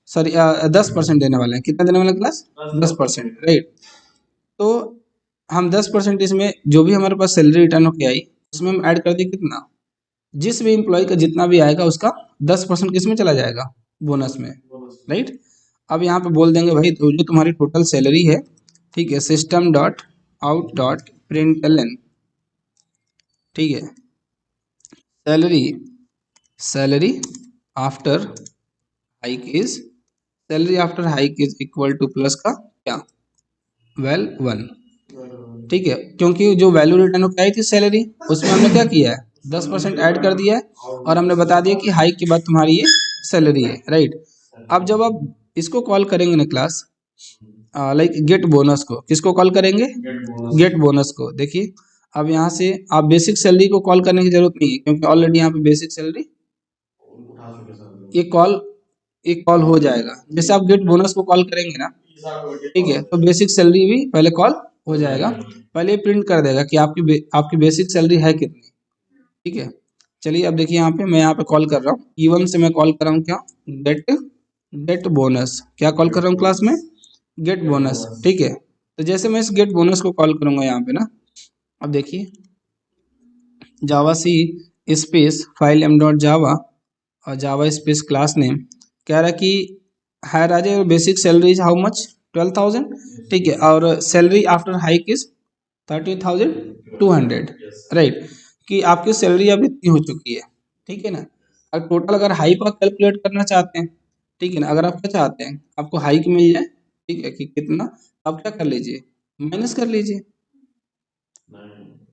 सॉरी 10% देने वाले हैं। कितना देने वाले हैं क्लास, 10%, राइट। तो हम 10% इसमें जो भी हमारे पास सैलरी रिटर्न होके आई, उसमें हम ऐड कर दें कितना, जिस भी एम्प्लॉय का जितना भी आएगा उसका 10% किस में चला जाएगा, बोनस में, राइट। अब यहाँ पे बोल देंगे भाई तो जो तुम्हारी टोटल सैलरी है, ठीक है, system dot out dot println, ठीक है, salary, salary after hike is, salary after hike is equal to plus का क्या, वेल 1, ठीक है। क्योंकि जो वैल्यू रिटर्न होकर आई थी सैलरी, उसमें हमने क्या किया है, 10% ऐड कर दिया है, और हमने बता दिया कि हाइक के बाद तुम्हारी ये सैलरी है, राइट। अब जब आप इसको कॉल करेंगे ना क्लास, लाइक गेट बोनस को, किसको कॉल करेंगे, गेट बोनस को। देखिए अब यहाँ से आप बेसिक सैलरी को कॉल करने की जरूरत नहीं है, क्योंकि ऑलरेडी यहाँ पे बेसिक सैलरी एक कॉल, एक कॉल हो जाएगा। जैसे आप गेट बोनस को कॉल करेंगे ना, ठीक है, तो बेसिक सैलरी भी पहले कॉल हो जाएगा। पहले प्रिंट कर देगा कि आपकी बेसिक सैलरी है कितनी, ठीक है। चलिए अब देखिए यहाँ पे मैं यहाँ पे कॉल कर रहा हूँ E1 से, मैं कॉल कर रहा हूँ क्या, गेट गेट बोनस, क्या कॉल कर रहा हूँ क्लास में, गेट बोनस। ठीक है, तो जैसे मैं इस गेट बोनस को कॉल करूंगा यहाँ पे ना, अब देखिए Java C space file M dot Java और जावा स्पेस क्लास नेम, कह रहा है कि hi Raja basic salary is how much, 12,000। ठीक है, और salary after hike is 30,200, right, कि आपकी सैलरी अब इतनी हो चुकी है। ठीक है ना, अब टोटल अगर हाइक का कैलकुलेट करना चाहते हैं, ठीक है ना, अगर आप क्या चाहते हैं आपको हाइक मिल जाए, ठीक है, कि कितना, आप क्या कर लीजिए, माइनस कर लीजिए।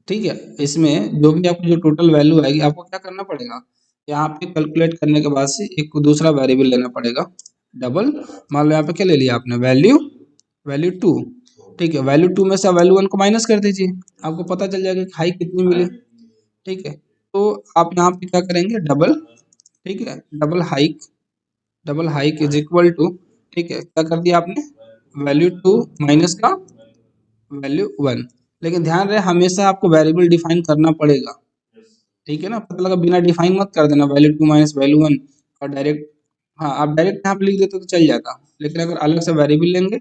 ठीक है, इसमें जो भी आपको जो टोटल वैल्यू आएगी आपको क्या करना पड़ेगा, यहाँ पे कैलकुलेट करने के बाद से एक दूसरा वेरिएबल लेना पड़ेगा, डबल। मान लो यहाँ पे क्या ले लिया आपने, वैल्यू, वैल्यू 2। ठीक है, वैल्यू 2 में से वैल्यू 1 को माइनस कर दीजिए, आपको पता चल जाएगा कि हाई कितनी मिली। ठीक है, तो आप यहाँ पे क्या करेंगे, डबल, ठीक है, double hike, double hike is equal to, ठीक है, क्या कर दिया आपने, वैल्यू 2 माइनस का वैल्यू 1। लेकिन ध्यान रहे हमेशा आपको वेरिएबल डिफाइन करना पड़ेगा। ठीक है ना, पता लगा बिना डिफाइन मत कर देना वैल्यू 2 माइनस वैल्यू 1 और डायरेक्ट, हाँ आप डायरेक्ट यहाँ पे लिख देते तो चल जाता, लेकिन अगर अलग से वेरिएबल लेंगे,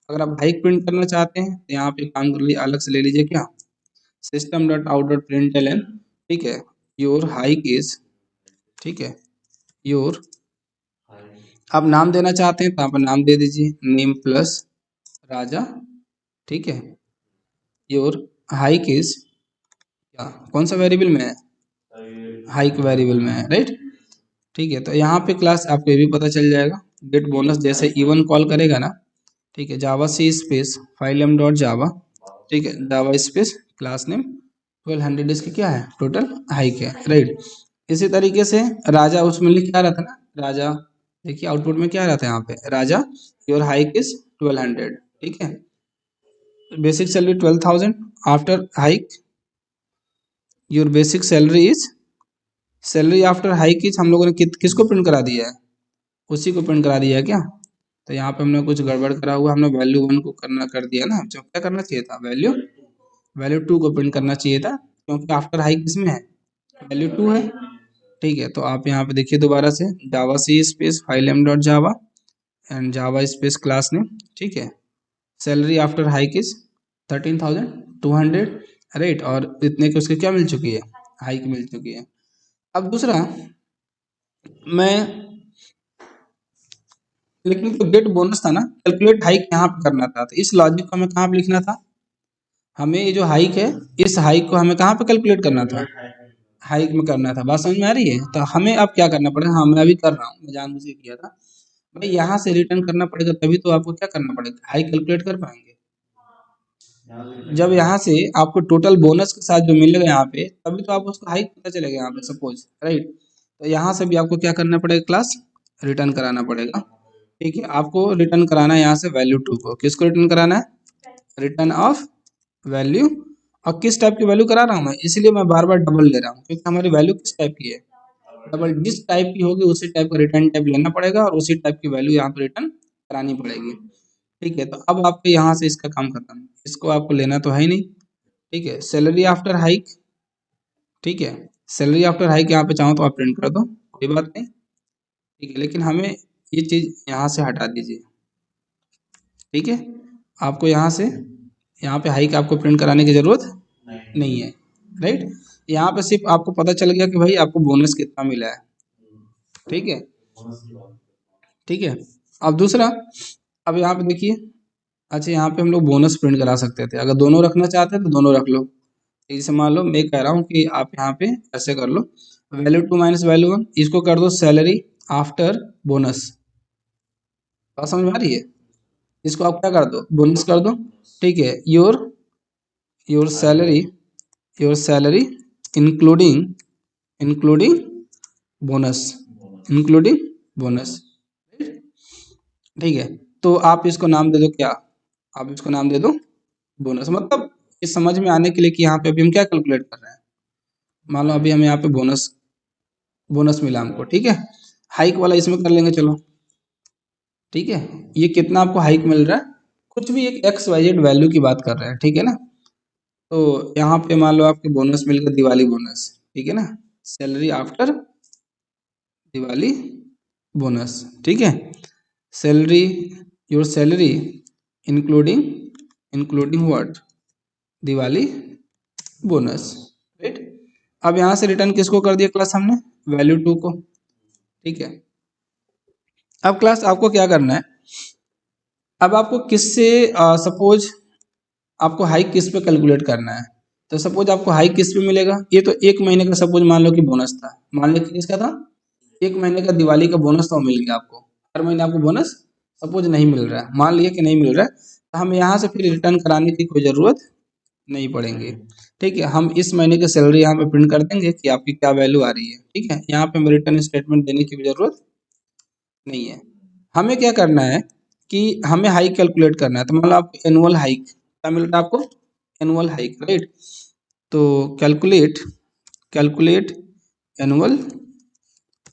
अगर आप हाइक प्रिंट करना चाहते हैं तो यहाँ पे काम कर लीजिए, अलग से ले लीजिए क्या, system dot out dot println, ठीक है, योर हाइक इज, ठीक है, योर, आप नाम देना चाहते हैं तो यहाँ पर नाम दे दीजिए, नेम प्लस राजा। ठीक है, योर हाइक इज, क्या कौन सा वेरिएबल में है, हाइक वेरिएबल में है, राइट। ठीक है, तो यहाँ पे क्लास आपको ये भी पता चल जाएगा, गेट बोनस जैसे E1 कॉल करेगा ना, ठीक है, Java C space file M dot Java, ठीक है, जावा स्पेस क्लास नेम 1200 इसकी क्या है, टोटल हाइक है, राइट। इसी तरीके से राजा उसमें लिख क्या रहा था ना, राजा, देखिए आउटपुट में क्या आ रहा था यहाँ पे, राजा योर हाइक इज 1200। ठीक है, basic salary 12,000, after hike your basic salary is, salary after hike is हम लोगों ने किसको प्रिंट करा दिया है, उसी को प्रिंट करा दिया है क्या। तो यहाँ पे हमने कुछ गड़बड़ करा हुआ, हमने वैल्यू 1 को करना कर दिया ना, जो क्या करना चाहिए था, वैल्यू, वैल्यू 2 को प्रिंट करना चाहिए था, क्योंकि आफ्टर हाइक किसमें है, वैल्यू 2 है। ठीक है, तो आप यहाँ पे देखिए दोबारा से, Java C space file M dot Java and Java space class name, ठीक है, salary after hike is 13,200, right, और इतने की उसकी क्या मिल चुकी है, हाइक मिल चुकी है। अब दूसरा, मैं, लेकिन तो गेट बोनस था ना, कैलकुलेट हाइक यहाँ पे करना था, तो इस लॉजिक को हमें कहाँ पे लिखना था, हमें ये जो हाइक है, इस हाइक को हमें कहाँ पे कैलकुलेट करना था, हाइक में करना था। बात समझ में आ रही है, तो हमें अब क्या करना पड़ेगा, हाँ मैं अभी कर रहा हूँ, मैं जानबूझ के किया था भाई, यहाँ से रिटर्न करना पड़ेगा, तभी तो आपको क्या करना पड़ेगा, हाइक कैलकुलेट कर पाएंगे। जब यहाँ से आपको टोटल बोनस के साथ जो मिलेगा यहाँ पे, तभी तो आपको उसका हाइक पता चलेगा यहाँ पे, सपोज, राइट। तो यहाँ से भी आपको क्या करना पड़ेगा, क्लास रिटर्न कराना पड़ेगा। ठीक है, आपको रिटर्न कराना है यहाँ से वैल्यू 2 को, किसको रिटर्न कराना है, रिटर्न ऑफ वैल्यू। और किस टाइप की वैल्यू करा रहा हूँ मैं, इसलिए मैं बार बार डबल ले रहा हूँ, क्योंकि हमारी वैल्यू किस टाइप की है, डबल, जिस टाइप की होगी उसी टाइप का रिटर्न टाइप लेना पड़ेगा और उसी टाइप की वैल्यू यहाँ पे रिटर्न करानी पड़ेगी। ठीक है, तो अब आपके यहाँ से इसका काम खत्म, इसको आपको लेना तो है ही नहीं। ठीक है, सैलरी आफ्टर हाइक, ठीक है, सैलरी आफ्टर हाइक यहाँ पे चाहो तो आप प्रिंट कर दो, कोई बात नहीं। ठीक है, लेकिन हमें ये चीज़ यहाँ से हटा दीजिए। ठीक है, आपको यहाँ से, यहाँ पे हाइक आपको प्रिंट कराने की ज़रूरत नहीं है, राइट। यहाँ पे सिर्फ आपको पता चल गया कि भाई आपको बोनस कितना मिला है। ठीक है, ठीक है। अब दूसरा, अब यहाँ पे देखिए, अच्छा यहाँ पे हम लोग बोनस प्रिंट करा सकते थे, अगर दोनों रखना चाहते हैं तो दोनों रख लो। जैसे मान लो मैं कह रहा हूँ कि आप यहाँ पे ऐसे कर लो, वैल्यू 2 माइनस वैल्यू 1, इसको कर दो सैलरी आफ्टर बोनस। बात समझ में आ रही है, इसको आप क्या कर दो, बोनस कर दो। ठीक है, your, your salary, your salary including, including bonus, including bonus. ठीक है, तो आप इसको नाम दे दो क्या, आप इसको नाम दे दो बोनस, मतलब ये समझ में आने के लिए कि यहाँ पे अभी हम क्या कैलकुलेट कर रहे हैं। मान लो अभी हमें यहाँ पे बोनस, बोनस मिला हमको, ठीक है, हाइक वाला इसमें कर लेंगे चलो। ठीक है, ये कितना आपको हाइक मिल रहा है, कुछ भी एक एक्स वाई जेड वैल्यू की बात कर रहे हैं, ठीक है ना। तो यहाँ पे मान लो आपके बोनस मिल गया, दिवाली बोनस, ठीक है ना, सैलरी आफ्टर दिवाली बोनस, ठीक है। Salary, your salary including including what, Diwali bonus, right. अब यहाँ से रिटर्न किसको कर दिया क्लास हमने, वैल्यू 2 को, ठीक है। अब क्लास आपको क्या करना है, अब आपको किससे सपोज आपको हाइक किस पे कैलकुलेट करना है। तो सपोज आपको हाइक किस पे मिलेगा, ये तो एक महीने का सपोज मान लो कि बोनस था, मान लो कि किसका था, एक महीने का दिवाली का बोनस तो मिल गया आपको। हर महीने आपको बोनस सपोज नहीं मिल रहा है, मान लिया कि नहीं मिल रहा है, तो हम यहाँ से फिर रिटर्न कराने की कोई ज़रूरत नहीं पड़ेंगे, ठीक है। हम इस महीने की सैलरी यहाँ पे प्रिंट कर देंगे कि आपकी क्या वैल्यू आ रही है, ठीक है। यहाँ पे हमें रिटर्न स्टेटमेंट देने की भी जरूरत नहीं है। हमें क्या करना है कि हमें हाइक कैलकुलेट करना है। तो मान लो आप एनुअल हाइक क्या मिल रहा है आपको, एनुअल हाइक, राइट। तो calculate calculate annual,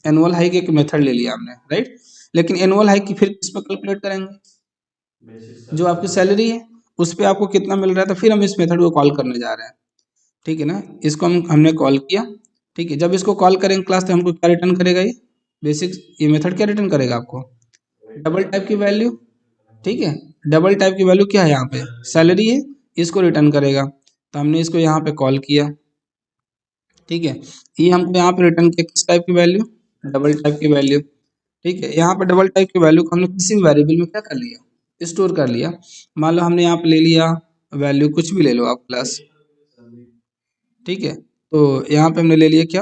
annual hike एक मेथड ले लिया हमने, राइट। लेकिन एनुअल हाइक की फिर किस पर कैलकुलेट करेंगे, जो आपकी सैलरी है उस पर आपको कितना मिल रहा है, तो फिर हम इस मेथड को कॉल करने जा रहे हैं, ठीक है ना। इसको हमने कॉल किया, ठीक है। जब इसको कॉल करेंगे क्लास तो हमको क्या रिटर्न करेगा, ये बेसिक, ये मेथड क्या रिटर्न करेगा आपको, डबल टाइप की वैल्यू, ठीक है। डबल टाइप की वैल्यू क्या है यहाँ पे, सैलरी है, इसको रिटर्न करेगा। तो हमने इसको यहाँ पे कॉल किया, ठीक है। ये हमको यहाँ पे रिटर्न किया किस टाइप की वैल्यू, डबल टाइप की वैल्यू, ठीक है। यहाँ पे डबल टाइप की वैल्यू को हमने किसी भी वेरिएबल में क्या कर लिया, स्टोर कर लिया। मान लो हमने यहाँ पे ले लिया वैल्यू, कुछ भी ले लो आप क्लास, ठीक है। तो यहाँ पे हमने ले लिया क्या,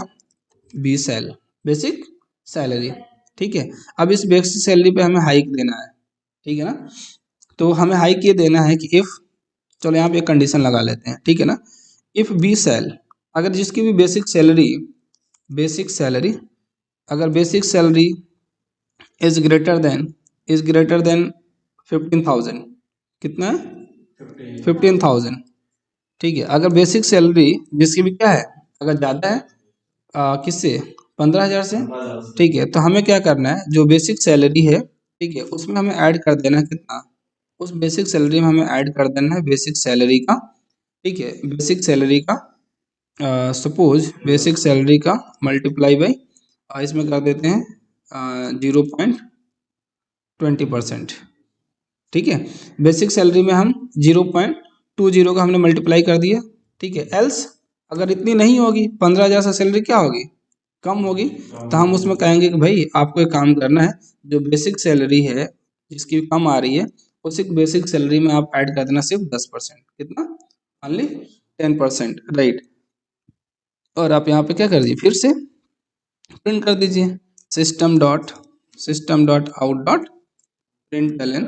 बी सेल, बेसिक सैलरी, ठीक है। अब इस बेसिक सैलरी पे हमें हाइक देना है, ठीक है ना। तो हमें हाइक ये देना है कि इफ़, चलो यहाँ पे एक कंडीशन लगा लेते हैं, ठीक है ना। इफ़ बी सेल, अगर जिसकी भी बेसिक सैलरी अगर basic salary is greater then 15,000, कितना है 15,000, ठीक है। अगर बेसिक सैलरी जिसकी भी क्या है, अगर ज़्यादा है किससे, 15,000 से, ठीक है। तो हमें क्या करना है, जो बेसिक सैलरी है, ठीक है, उसमें हमें ऐड कर देना है कितना, उस बेसिक सैलरी में हमें ऐड कर देना है बेसिक सैलरी का, ठीक है। बेसिक सैलरी का सपोज बेसिक सैलरी का मल्टीप्लाई बाई, इसमें कर देते हैं 0.20%, ठीक है। बेसिक सैलरी में हम 0.20 का हमने मल्टीप्लाई कर दिया, ठीक है। एल्स अगर इतनी नहीं होगी, 15,000 से सैलरी क्या होगी, कम होगी, तो हम उसमें कहेंगे कि भाई आपको एक काम करना है, जो बेसिक सैलरी है जिसकी कम आ रही है, उसी बेसिक सैलरी में आप ऐड कर देना सिर्फ 10%, कितना, ओनली 10%, राइट। और आप यहाँ पे क्या कर दीजिए, फिर से प्रिंट कर दीजिए system.out.println,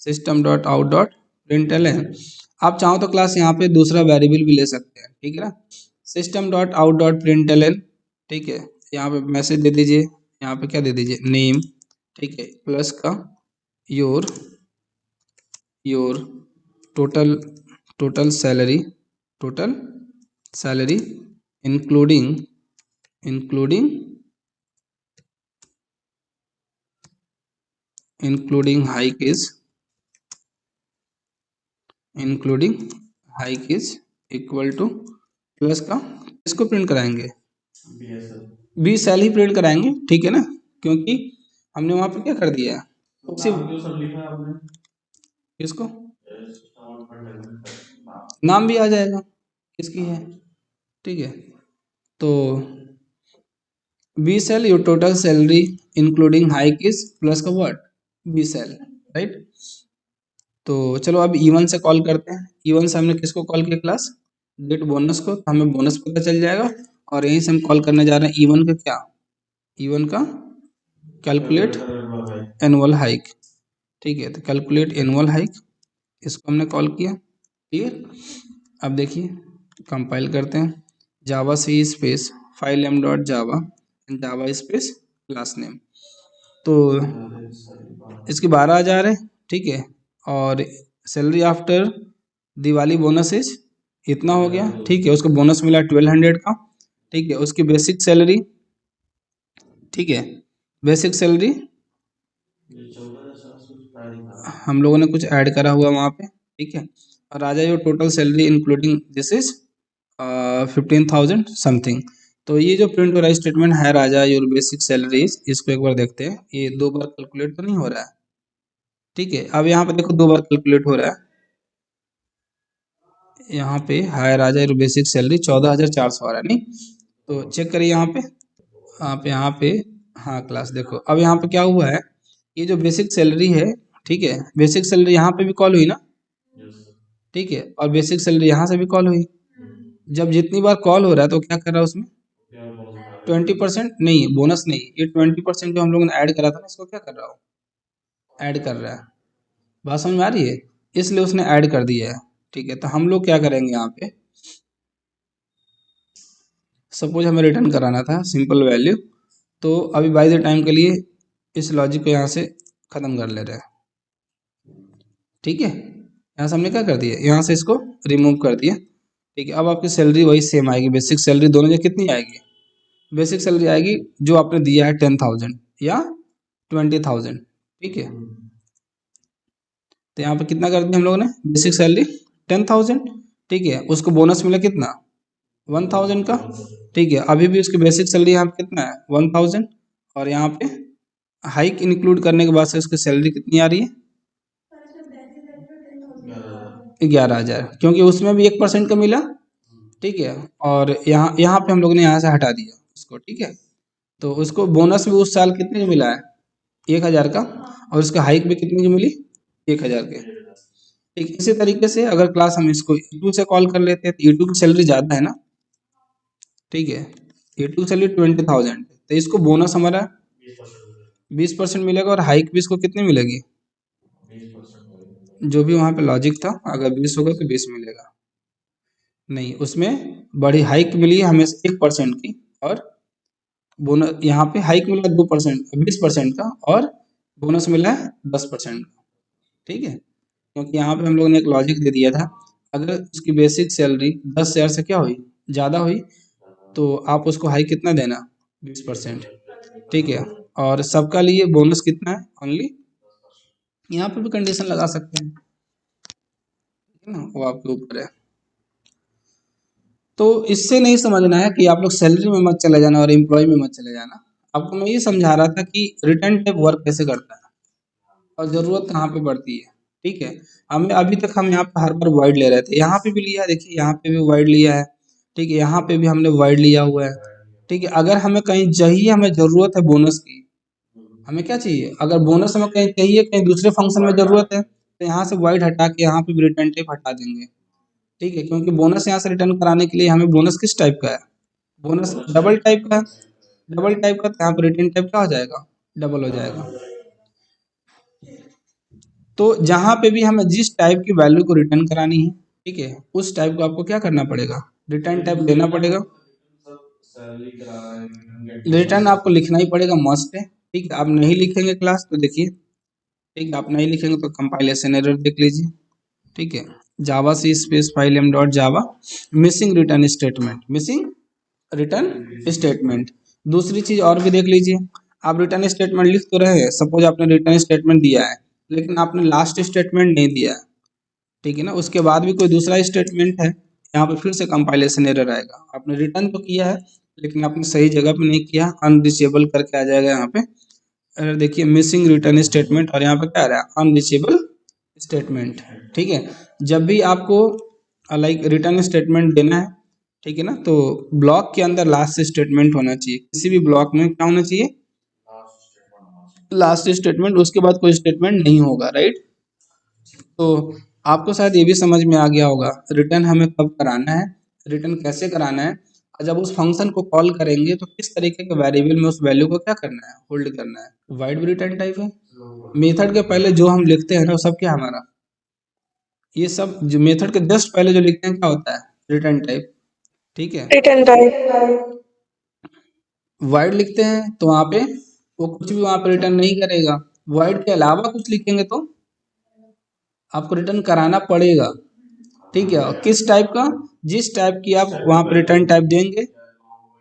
system.out.println। आप चाहो तो क्लास यहाँ पे दूसरा वेरिएबल भी ले सकते हैं, ठीक है ना। system.out.println, ठीक है। यहाँ पे मैसेज दे दीजिए, यहाँ पे क्या दे दीजिए, नेम, ठीक है, प्लस का your your total total salary, total salary including including including hike is equal to, plus का इसको प्रिंट कराएंगे, बी सेल ही प्रिंट कराएंगे, ठीक है ना, क्योंकि हमने वहां पे क्या कर दिया है, किसको नाम भी आ जाएगा किसकी है, ठीक है। तो B sal your total salary including hike is, plus का वर्ड बी सेल, राइट। तो चलो अब E1 से कॉल करते हैं। E1 से हमने किसको कॉल किया क्लास, गेट बोनस को, तो हमें बोनस पता चल जाएगा। और यहीं से हम कॉल करने जा रहे हैं E1 का क्या, E1 का कैलकुलेट एनुअल हाइक, ठीक है। तो कैलकुलेट एनुअल हाइक, इसको हमने कॉल किया, क्लियर। अब देखिए कंपाइल करते हैं, Java C space file M dot Java Java space class name, तो इसकी 12,000 है, ठीक है। और salary after Diwali bonus is इतना हो गया, ठीक है। उसको बोनस मिला 1200 का, ठीक है। उसकी बेसिक सैलरी, ठीक है, बेसिक सैलरी हम लोगों ने कुछ ऐड करा हुआ वहाँ पे, ठीक है। और आ जाए total salary including this is 15,000 something, तो ये जो प्रिंट हो रहा है स्टेटमेंट है राजा योर बेसिक सैलरीज, इसको एक बार देखते हैं। ये 2 बार कैलकुलेट तो नहीं हो रहा है, ठीक है। अब यहाँ पे देखो 2 बार कैलकुलेट हो रहा है। यहाँ पे हाय राजा योर बेसिक सैलरी 14,400 आ रहा है, नहीं? तो चेक करिए यहाँ पे, आप यहाँ पे, हाँ क्लास देखो। अब यहाँ पे क्या हुआ है, ये जो बेसिक सैलरी है, ठीक है, बेसिक सैलरी यहाँ पे भी कॉल हुई ना, ठीक है, और बेसिक सैलरी यहाँ से भी कॉल हुई। जब जितनी बार कॉल हो रहा है तो क्या कर रहा है उसमें 20% नहीं, बोनस नहीं, ये 20% जो हम लोगों ने ऐड करा था ना, इसको क्या कर रहा हो, ऐड कर रहा है। बात समझ में आ रही है? इसलिए उसने ऐड कर दिया है, ठीक है। तो हम लोग क्या करेंगे यहाँ पे, सपोज हमें रिटर्न कराना था सिंपल वैल्यू, तो अभी बाय द टाइम के लिए इस लॉजिक को यहाँ से ख़त्म कर ले रहे हैं, ठीक है। यहाँ से हमने क्या कर दिया, यहाँ से इसको रिमूव कर दिया, ठीक है। अब आपकी सैलरी वही सेम आएगी, बेसिक सैलरी दोनों जगह कितनी आएगी, बेसिक सैलरी आएगी जो आपने दिया है 10,000 या 20,000, ठीक है। तो यहाँ पे कितना कर दिया हम लोगों ने, बेसिक सैलरी 10,000, ठीक है। उसको बोनस मिला कितना 1,000 का, ठीक है। अभी भी उसकी बेसिक सैलरी यहाँ पे कितना है 1,000, और यहाँ पे हाइक इंक्लूड करने के बाद से उसकी सैलरी कितनी आ रही है 11,000, क्योंकि उसमें भी 1% का मिला, ठीक है। और यहाँ यहाँ पे हम लोग ने यहाँ से हटा दिया उसको, ठीक है। तो उसको बोनस भी उस साल कितने का मिला है 1,000 का, और उसका हाइक भी कितनी की मिली 1,000 के, ठीक। इसी तरीके से अगर क्लास हम इसको E2 से कॉल कर लेते हैं तो E2 की सैलरी ज़्यादा है ना, ठीक है। E2 की सैलरी 20,000, तो इसको बोनस हमारा 20% मिलेगा, और हाइक भी इसको कितनी मिलेगी, जो भी वहाँ पे लॉजिक था, अगर 20 होगा तो 20 मिलेगा, नहीं उसमें बड़ी हाइक मिली है हमें 1% की, और बोनस यहाँ पे हाइक मिला 2% 20% का, और बोनस मिला है 10% का, ठीक है। क्योंकि यहाँ पे हम लोगों ने एक लॉजिक दे दिया था, अगर उसकी बेसिक सैलरी 10,000 से क्या हुई ज़्यादा हुई, तो आप उसको हाई कितना देना 20%, ठीक है। और सबका लिए बोनस कितना है ओनली, यहाँ पे भी कंडीशन लगा सकते हैं, ठीक है ना, वो आपके ऊपर है। तो इससे नहीं समझना है कि आप लोग सैलरी में मत चले जाना और एम्प्लॉय में मत चले जाना। आपको मैं ये समझा रहा था कि रिटर्न टाइप वर्क कैसे करता है और ज़रूरत कहाँ पे पड़ती है, ठीक है। हमें अभी तक हम यहाँ पे हर बार वाइड ले रहे थे, यहाँ पे भी लिया है, देखिए यहाँ पे भी वाइड लिया है, ठीक है। यहाँ पे भी हमने वाइड लिया हुआ है, ठीक है। अगर हमें कहीं चाहिए, हमें ज़रूरत है बोनस की, हमें क्या चाहिए, अगर बोनस हमें कहीं चाहिए, कहीं दूसरे फंक्शन में ज़रूरत है, तो यहाँ से वाइड हटा के यहाँ पे भी रिटर्न टाइप हटा देंगे, ठीक है। क्योंकि बोनस यहाँ से रिटर्न कराने के लिए हमें बोनस किस टाइप का है, बोनस डबल टाइप का, डबल टाइप का, तो यहाँ पर रिटर्न टाइप क्या हो जाएगा, डबल हो जाएगा। तो जहाँ पे भी हमें जिस टाइप की वैल्यू को रिटर्न करानी है, ठीक है, उस टाइप को आपको क्या करना पड़ेगा, रिटर्न टाइप देना पड़ेगा। रिटर्न आपको लिखना ही पड़ेगा, मस्ट है, ठीक है। आप नहीं लिखेंगे क्लास तो देखिए, ठीक है, आप नहीं लिखेंगे तो कंपाइलेशन एरर देख लीजिए, ठीक है। Java C space file M dot Java missing return statement, missing return statement. दूसरी चीज और भी देख लीजिए, आप रिटर्न स्टेटमेंट लिख तो रहे हैं, सपोज आपने रिटर्न स्टेटमेंट दिया है, लेकिन आपने लास्ट स्टेटमेंट नहीं दिया है, ठीक है ना, उसके बाद भी कोई दूसरा स्टेटमेंट है, यहाँ पे फिर से कंपाइलेशन एरर आएगा। आपने रिटर्न तो किया है लेकिन आपने सही जगह पे नहीं किया, अनरीचेबल करके आ जाएगा यहाँ पे एरर, देखिए मिसिंग रिटर्न स्टेटमेंट, और यहाँ पे क्या आ रहा है अनरीचेबल स्टेटमेंट, ठीक है। जब भी आपको लाइक रिटर्न स्टेटमेंट देना है, ठीक है ना, तो ब्लॉक के अंदर लास्ट स्टेटमेंट होना चाहिए, किसी भी ब्लॉक में क्या होना चाहिए, लास्ट स्टेटमेंट, उसके बाद कोई स्टेटमेंट नहीं होगा, राइट। तो आपको शायद ये भी समझ में आ गया होगा रिटर्न हमें कब कराना है, रिटर्न कैसे कराना है, और जब उस फंक्शन को कॉल करेंगे तो किस तरीके के वेरिएबल में उस वैल्यू को क्या करना है, होल्ड करना है। वाइड भी रिटर्न टाइप है, मेथड के पहले जो हम लिखते हैं ना वो सब क्या हमारा, ये सब जो मेथड के जस्ट पहले जो लिखते हैं क्या होता है रिटर्न टाइप, ठीक है। रिटर्न टाइप वाइड लिखते हैं तो वहाँ पे वो कुछ भी वहाँ पे रिटर्न नहीं करेगा, वाइड के अलावा कुछ लिखेंगे तो आपको रिटर्न कराना पड़ेगा, ठीक है। और किस टाइप का, जिस टाइप की आप वहाँ पे रिटर्न टाइप देंगे,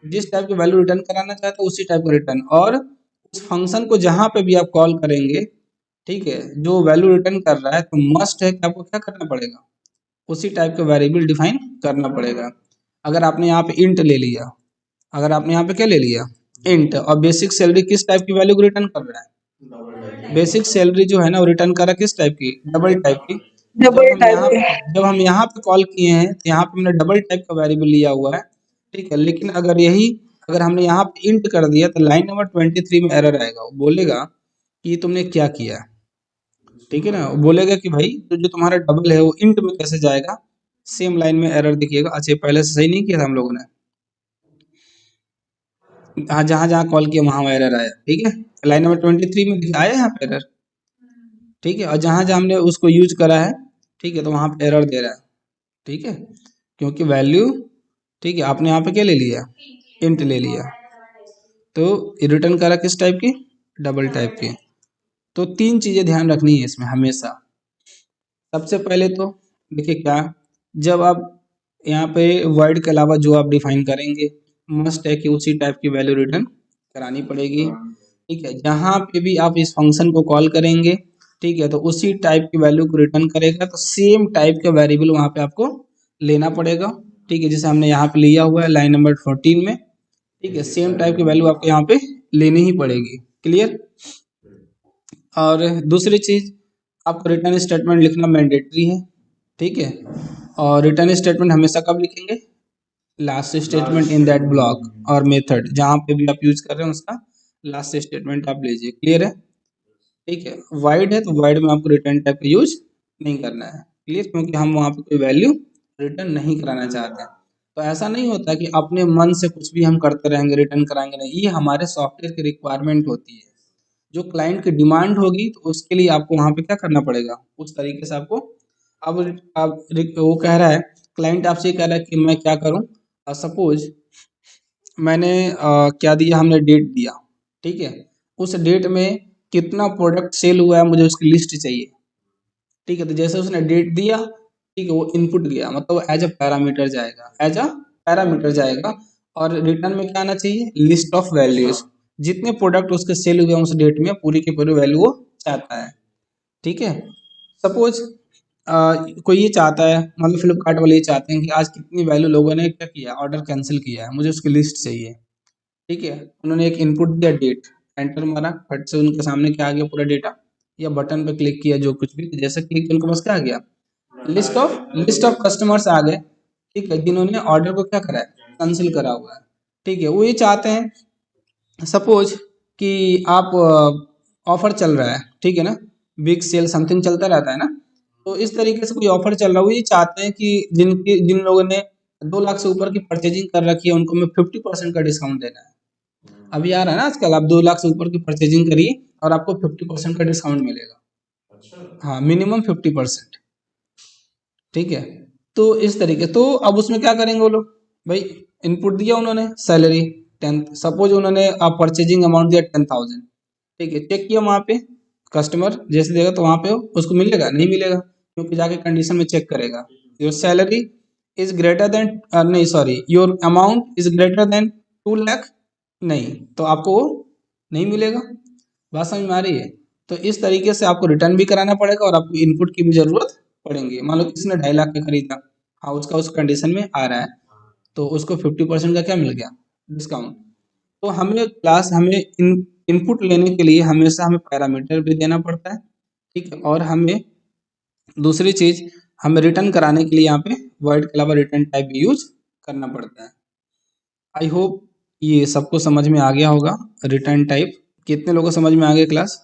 जिस टाइप की वैल्यू रिटर्न कराना चाहते हो उसी टाइप का रिटर्न, और उस फंक्शन को जहाँ पे भी आप कॉल करेंगे, ठीक है, जो वैल्यू रिटर्न कर रहा है तो मस्ट है कि आपको क्या करना पड़ेगा, उसी टाइप का वेरिएबल डिफाइन करना पड़ेगा। अगर आपने यहाँ पे इंट ले लिया, अगर आपने यहाँ पे क्या ले लिया इंट, और बेसिक सैलरी किस टाइप की वैल्यू को रिटर्न कर रहा है, बेसिक सैलरी जो है ना वो रिटर्न कर रहा है किस टाइप की, डबल टाइप की। डबल टाइप के। जब हम यहाँ पे कॉल किए हैं तो यहाँ पे हमने डबल टाइप का वेरिएबल लिया हुआ है, ठीक है। लेकिन अगर हमने यहाँ पे इंट कर दिया तो लाइन नंबर 23 में एरर आएगा, वो बोलेगा कि तुमने क्या किया, ठीक है ना। वो बोलेगा कि भाई तो जो तुम्हारा डबल है वो इंट में कैसे जाएगा, सेम लाइन में एरर दिखेगा। अच्छा ये पहले से सही नहीं किया था हम लोगों ने, हाँ जहाँ जहाँ कॉल किया वहाँ एरर आया, ठीक है। लाइन नंबर 23 में आया यहाँ पे एरर, ठीक है। और जहाँ जहाँ हमने उसको यूज करा है, ठीक है, तो वहाँ पे एरर दे रहा है, ठीक है, क्योंकि वैल्यू, ठीक है, आपने यहाँ पे क्या ले लिया, इंट ले लिया, तो रिटर्न करा किस टाइप की, डबल टाइप की। तो तीन चीजें ध्यान रखनी है इसमें हमेशा। सबसे पहले तो देखिए क्या, जब आप यहाँ पे वर्ड के अलावा जो आप डिफाइन करेंगे मस्ट है कि उसी टाइप की वैल्यू रिटर्न करानी पड़ेगी, ठीक है। जहाँ पे भी आप इस फंक्शन को कॉल करेंगे, ठीक है, तो उसी टाइप की वैल्यू को रिटर्न करेगा, तो सेम टाइप का वेरिएबल वहाँ पे आपको लेना पड़ेगा, ठीक है, जैसे हमने यहाँ पे लिया हुआ है लाइन नंबर 14 में, ठीक है। सेम टाइप की वैल्यू आपको यहाँ पे लेनी ही पड़ेगी, क्लियर। और दूसरी चीज, आपको रिटर्न स्टेटमेंट लिखना मैंडेटरी है, ठीक है। और रिटर्न स्टेटमेंट हमेशा कब लिखेंगे, last statement in that block और मेथड, जहाँ पे भी आप यूज कर रहे हैं उसका लास्ट स्टेटमेंट आप लीजिए, क्लियर है, ठीक है। वाइड है तो वाइड में आपको रिटर्न टाइप का यूज नहीं करना है, क्लियर, क्योंकि हम वहाँ पे कोई वैल्यू रिटर्न नहीं कराना चाहते हैं। तो ऐसा नहीं होता कि अपने मन से कुछ भी हम करते रहेंगे रिटर्न कराएंगे, नहीं, ये हमारे सॉफ्टवेयर की रिक्वायरमेंट होती है। जो क्लाइंट की डिमांड होगी तो उसके लिए आपको वहाँ पे क्या करना पड़ेगा, उस तरीके से आपको। अब वो कह रहा है, क्लाइंट आपसे कह रहा है कि मैं क्या करूँ, सपोज मैंने क्या दिया, हमने डेट दिया, ठीक है, उस डेट में कितना प्रोडक्ट सेल हुआ है मुझे उसकी लिस्ट चाहिए, ठीक है। तो जैसे उसने डेट दिया, ठीक है, वो इनपुट गया, मतलब एज अ पैरामीटर जाएगा, एज अ पैरामीटर जाएगा। और रिटर्न में क्या आना चाहिए, लिस्ट ऑफ वैल्यूज, जितने प्रोडक्ट उसके सेल हुए हैं उस डेट में पूरी की पूरी वैल्यू वो चाहता है, ठीक है। सपोज कोई ये चाहता है, मतलब फ्लिपकार्ट वाले ये चाहते हैं कि आज कितनी वैल्यू लोगों ने क्या किया, ऑर्डर कैंसिल किया है, मुझे उसकी लिस्ट चाहिए, ठीक है। उन्होंने एक इनपुट दिया डेट, एंटर मारा, फट से उनके सामने क्या आ गया, पूरा डेटा, या बटन पे क्लिक किया जो कुछ भी, जैसे क्लिक किया उनके पास क्या आ गया, लिस्ट ऑफ कस्टमर्स आ गए, ठीक है, जिन्होंने ऑर्डर को क्या करा है, कैंसिल करा हुआ है, ठीक है। वो ये चाहते हैं, सपोज कि आप ऑफर चल रहा है, ठीक है ना, बिग सेल समथिंग चलता रहता है ना, तो इस तरीके से कोई ऑफर चल रहा है, वो ये चाहते हैं कि जिन लोगों ने 2 लाख से ऊपर की परचेजिंग कर रखी है उनको मैं 50% का डिस्काउंट देना है। अभी आ रहा है ना आजकल, आप 2 लाख से ऊपर की परचेजिंग करिए और आपको 50% का डिस्काउंट मिलेगा, हाँ, मिनिमम 50%, ठीक है। तो इस तरीके, तो अब उसमें क्या करेंगे वो लोग, भाई इनपुट दिया उन्होंने सैलरी 10, सपोज उन्होंने परचेजिंग अमाउंट दिया 10,000, ठीक है, चेक किया वहाँ पे, कस्टमर जैसे देगा तो वहाँ पे उसको मिलेगा, नहीं मिलेगा, क्योंकि जाके कंडीशन में चेक करेगा, your salary is greater than, नहीं sorry, your amount is greater than 2 lakh, नहीं, तो आपको वो नहीं मिलेगा। बात समझ में आ रही है। तो इस तरीके से आपको रिटर्न भी कराना पड़ेगा और आपको इनपुट की भी जरूरत पड़ेंगे। मान लो किसी ने 2.5 लाख का खरीदा, हाँ, उसका उस कंडीशन में आ रहा है, तो उसको 50% का क्या मिल गया, डिस्काउंट। तो हमें इनपुट लेने के लिए हमेशा हमें पैरामीटर भी देना पड़ता है, ठीक है। और हमें दूसरी चीज, हमें रिटर्न कराने के लिए यहाँ पे वर्ड के अलावा रिटर्न टाइप भी यूज करना पड़ता है। आई होप ये सबको समझ में आ गया होगा रिटर्न टाइप। कितने लोगों को समझ में आ गया क्लास?